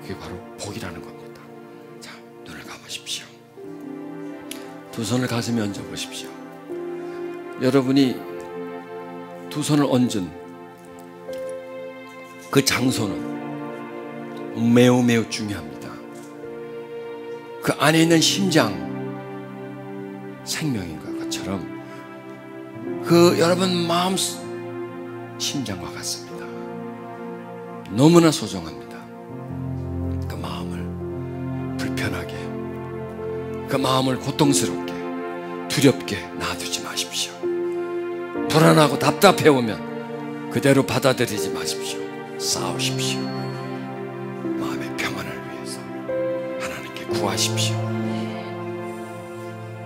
그게 바로 복이라는 겁니다. 자, 눈을 감으십시오. 두 손을 가슴에 얹어 보십시오. 여러분이 두 손을 얹은 그 장소는 매우 매우 중요합니다. 그 안에 있는 심장, 생명인 것처럼 그 여러분 마음 심장과 같습니다. 너무나 소중합니다. 그 마음을 불편하게, 그 마음을 고통스럽게, 두렵게 놔두지 마십시오. 불안하고 답답해 오면 그대로 받아들이지 마십시오. 싸우십시오. 마음의 평안을 위해서 하나님께 구하십시오.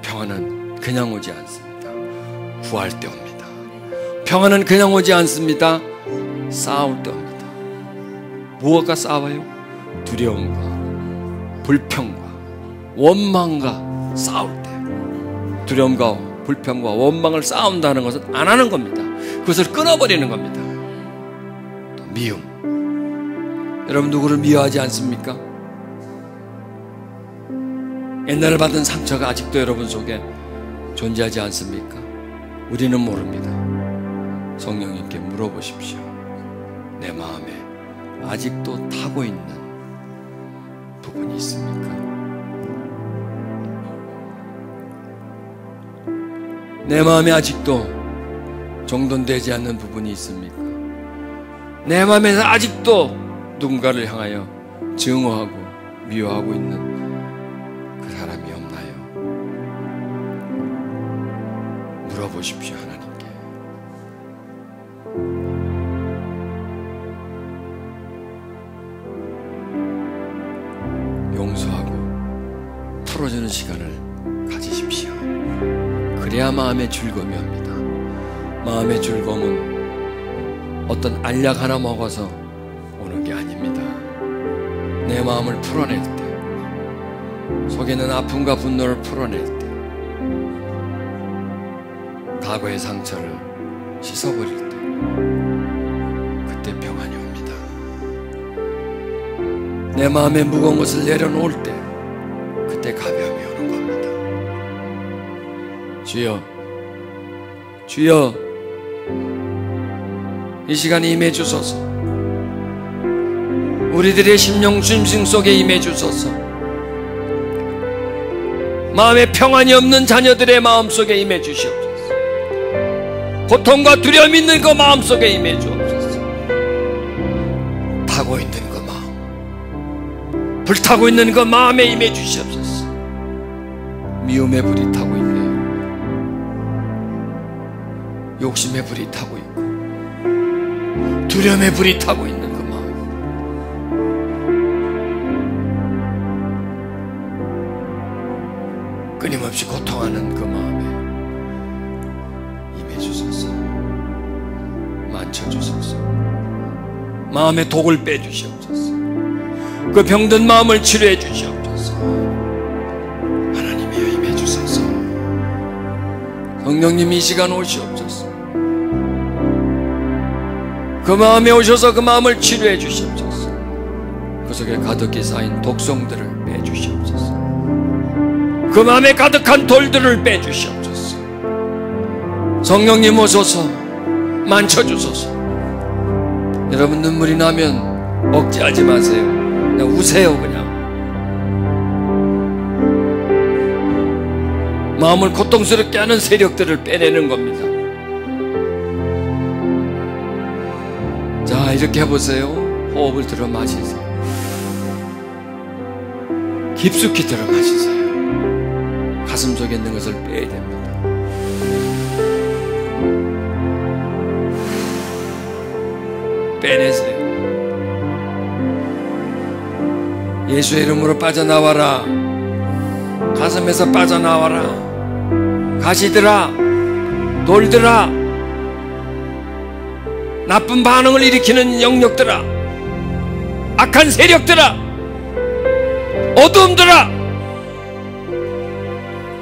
평안은 그냥 오지 않습니다. 구할 때 옵니다. 평안은 그냥 오지 않습니다. 싸울 때 옵니다. 무엇과 싸워요? 두려움과 불평과 원망과 싸울 때. 두려움과 불평과 원망을 싸운다는 것은 안 하는 겁니다. 그것을 끊어버리는 겁니다. 또 미움. 여러분 누구를 미워하지 않습니까? 옛날에 받은 상처가 아직도 여러분 속에 존재하지 않습니까? 우리는 모릅니다. 성령님께 물어보십시오. 내 마음에 아직도 타고 있는 부분이 있습니까? 내 마음에 아직도 정돈되지 않는 부분이 있습니까? 내 마음에서 아직도 누군가를 향하여 증오하고 미워하고 있는 그 사람이 없나요? 물어보십시오, 하나님께. 용서하고 풀어주는 시간을 가지십시오. 그래야 마음의 즐거움이 옵니다. 마음의 즐거움은 어떤 알약 하나 먹어서 오는 게 아닙니다. 내 마음을 풀어낼 때, 속에 있는 아픔과 분노를 풀어낼 때, 과거의 상처를 씻어버릴 때, 그때 평안이 옵니다. 내 마음에 무거운 것을 내려놓을 때, 그때 가벼움이 오는 겁니다. 주여, 주여, 이 시간에 임해 주소서. 우리들의 심령 심승 속에 임해 주소서. 마음에 평안이 없는 자녀들의 마음 속에 임해 주시옵소서. 고통과 두려움 있는 그 마음 속에 임해 주옵소서. 타고 있는 그 마음, 불타고 있는 그 마음에 임해 주시옵소서. 미움의 불이 타고 있네요. 욕심의 불이 타고 있고, 두려움의 불이 타고 있는 그 마음, 끊임없이 고통하는 그 마음에 임해 주소서. 만져 주소서. 마음의 독을 빼 주시옵소서. 그 병든 마음을 치료해 주시옵소서. 하나님이여 임해 주소서. 성령님 이 시간 오시옵소서. 그 마음에 오셔서 그 마음을 치료해 주시옵소서. 그 속에 가득히 쌓인 독성들을 빼주시옵소서. 그 마음에 가득한 돌들을 빼주시옵소서. 성령님 오소서. 만져주소서. 여러분 눈물이 나면 억제하지 마세요. 그냥 우세요. 그냥 마음을 고통스럽게 하는 세력들을 빼내는 겁니다. 자, 이렇게 해보세요. 호흡을 들어 마시세요. 깊숙이 들어 마시세요. 가슴 속에 있는 것을 빼야 됩니다. 빼내세요. 예수의 이름으로 빠져나와라. 가슴에서 빠져나와라. 가시들아, 돌들아, 나쁜 반응을 일으키는 영역들아, 악한 세력들아, 어둠들아,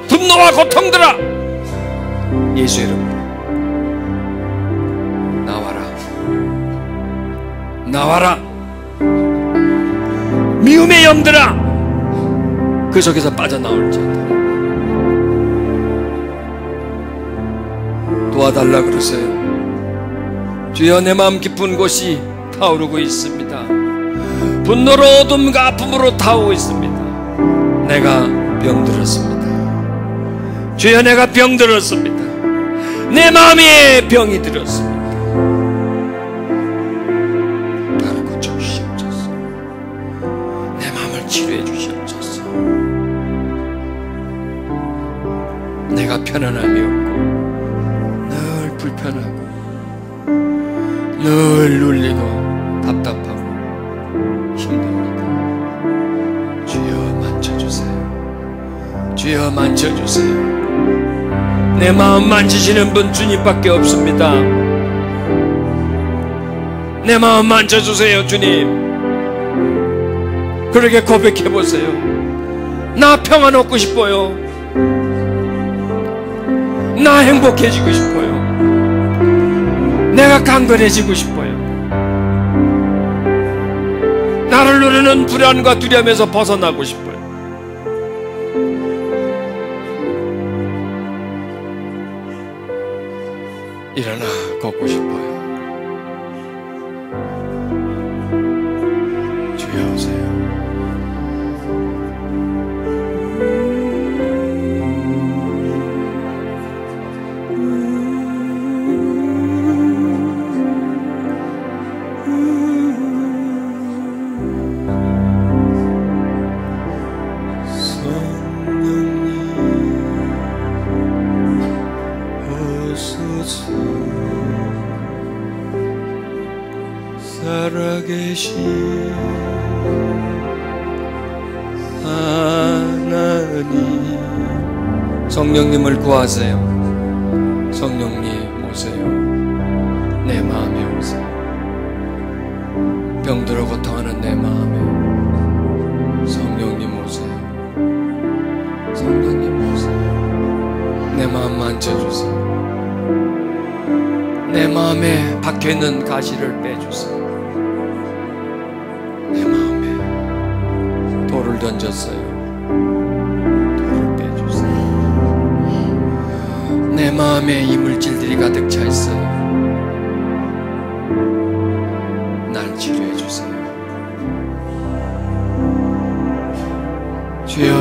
분노와 고통들아, 예수의 이름으로 나와라. 나와라. 미움의 영들아, 그 속에서 빠져나올지어다. 도와달라 그러세요. 주여, 내 마음 깊은 곳이 타오르고 있습니다. 분노로, 어둠과 아픔으로 타오고 있습니다. 내가 병들었습니다. 주여, 내가 병들었습니다. 내 마음에 병이 들었습니다. 나를 고쳐주시옵소서. 내 마음을 치료해 주시옵소서. 내가 편안함이 없고 늘 불편하고 늘 눌리고 답답하고 힘듭니다. 주여 만져주세요. 주여 만져주세요. 내 마음 만지시는 분 주님밖에 없습니다. 내 마음 만져주세요 주님. 그렇게 고백해보세요. 나 평안 얻고 싶어요. 나 행복해지고 싶어요. 내가 강건해지고 싶어요. 나를 누르는 불안과 두려움에서 벗어나고 싶어요. 일어나 걷고 싶어요. 주여 오세요. 살아계신 하나님, 성령님을 구하세요. 성령님 오세요. 내 마음에 오세요. 병들어 고통하는 내 마음에 성령님 오세요. 성령님 오세요. 내 마음 만져주세요. 내 마음에 박혀있는 가시를 빼주세요. 내 마음에 돌을 던졌어요. 돌을 빼주세요. 내 마음에 이물질들이 가득 차 있어요. 날 치료해 주세요. 주여,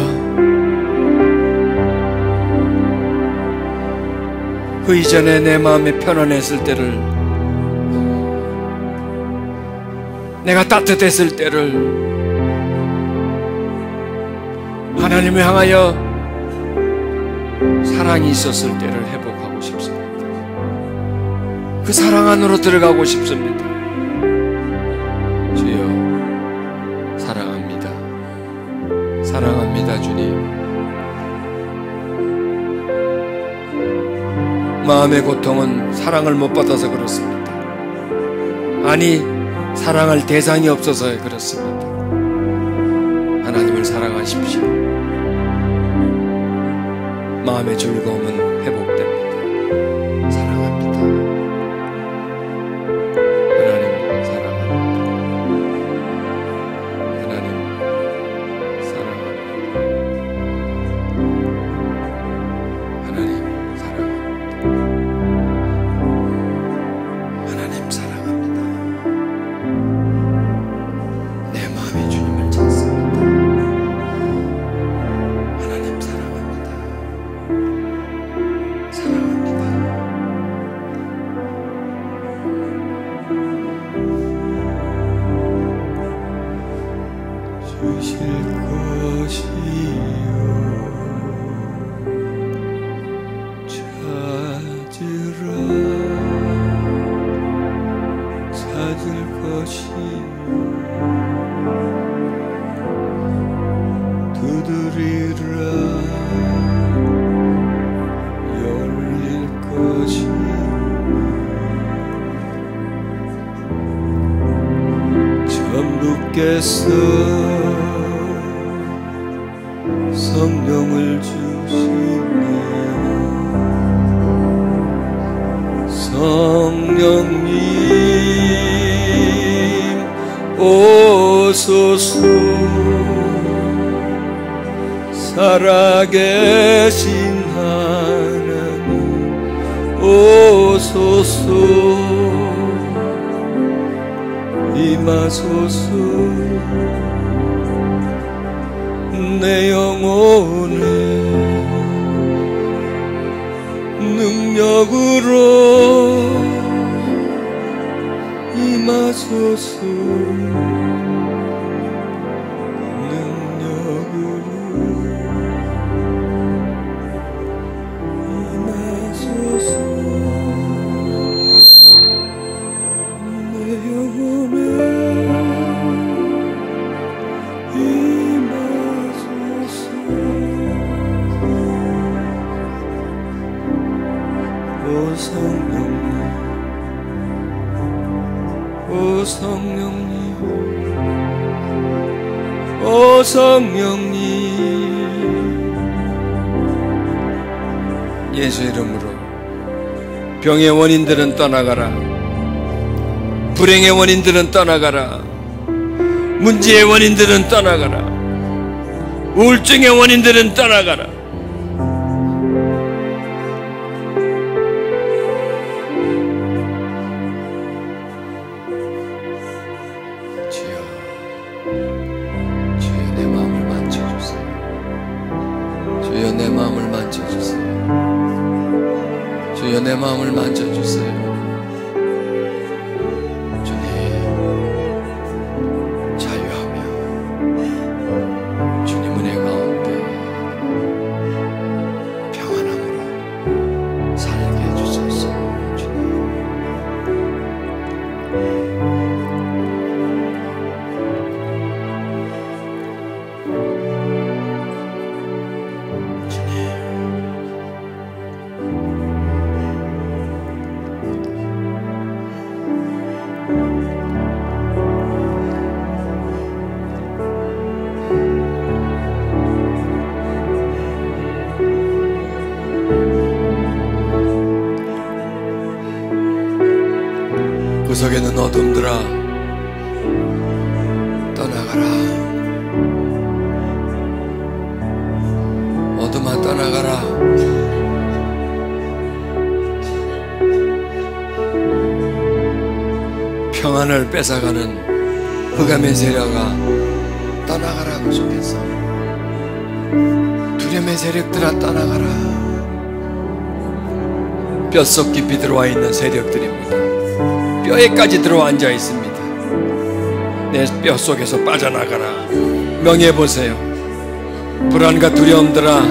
그 이전에 내 마음에 편안했을 때를, 내가 따뜻했을 때를, 하나님을 향하여 사랑이 있었을 때를 회복하고 싶습니다. 그 사랑 안으로 들어가고 싶습니다. 주여, 사랑합니다. 사랑합니다, 주님. 마음의 고통은 사랑을 못 받아서 그렇습니다. 아니, 사랑할 대상이 없어서 그렇습니다. 하나님을 사랑하십시오. 마음의 즐거움은 회복됩니다. 사랑합니다. 하나님 사랑합니다. 하나님 사랑합니다. 하나님 사랑합니다. 하나님 사랑합니다. 내 마음의 주님을 찾습니다. 하나님 사랑합니다. 사랑합니다. 주실 것이요 찾으라 찾을 것이요 두드리라 열릴 것이요 전부께서 성령을 주시네. 성령님 오소서. 살아계신 하나님 오소서. 임하소서. 내 영혼에 능력으로 임하소서. 능력으로 임하소서. 내 영혼에 오 성령님, 오 오 성령님, 오 성령님, 예수 이름으로 병의 원인들은 떠나가라. 불행의 원인들은 떠나가라. 문제의 원인들은 떠나가라. 우울증의 원인들은 떠나가라. 주여, 주여 내 마음을 만져주세요. 주여 내 마음을 만져주세요. 주여 내 마음을 만져주세요. 구석에는 어둠들아 떠나가라. 어둠아 떠나가라. 평안을 뺏어가는 흑암의 세력아 떠나가라. 그 속에서 두려움의 세력들아 떠나가라. 뼛속 깊이 들어와 있는 세력들입니다. 뼈에까지 들어와 앉아 있습니다. 내 뼈 속에서 빠져나가라. 명예해보세요. 불안과 두려움들아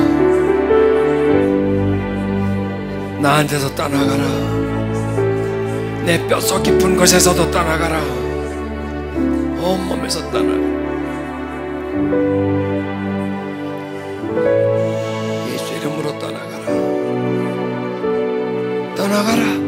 나한테서 떠나가라. 내 뼈속 깊은 곳에서도 떠나가라. 온몸에서 떠나가라. 예수 이름으로 떠나가라. 떠나가라.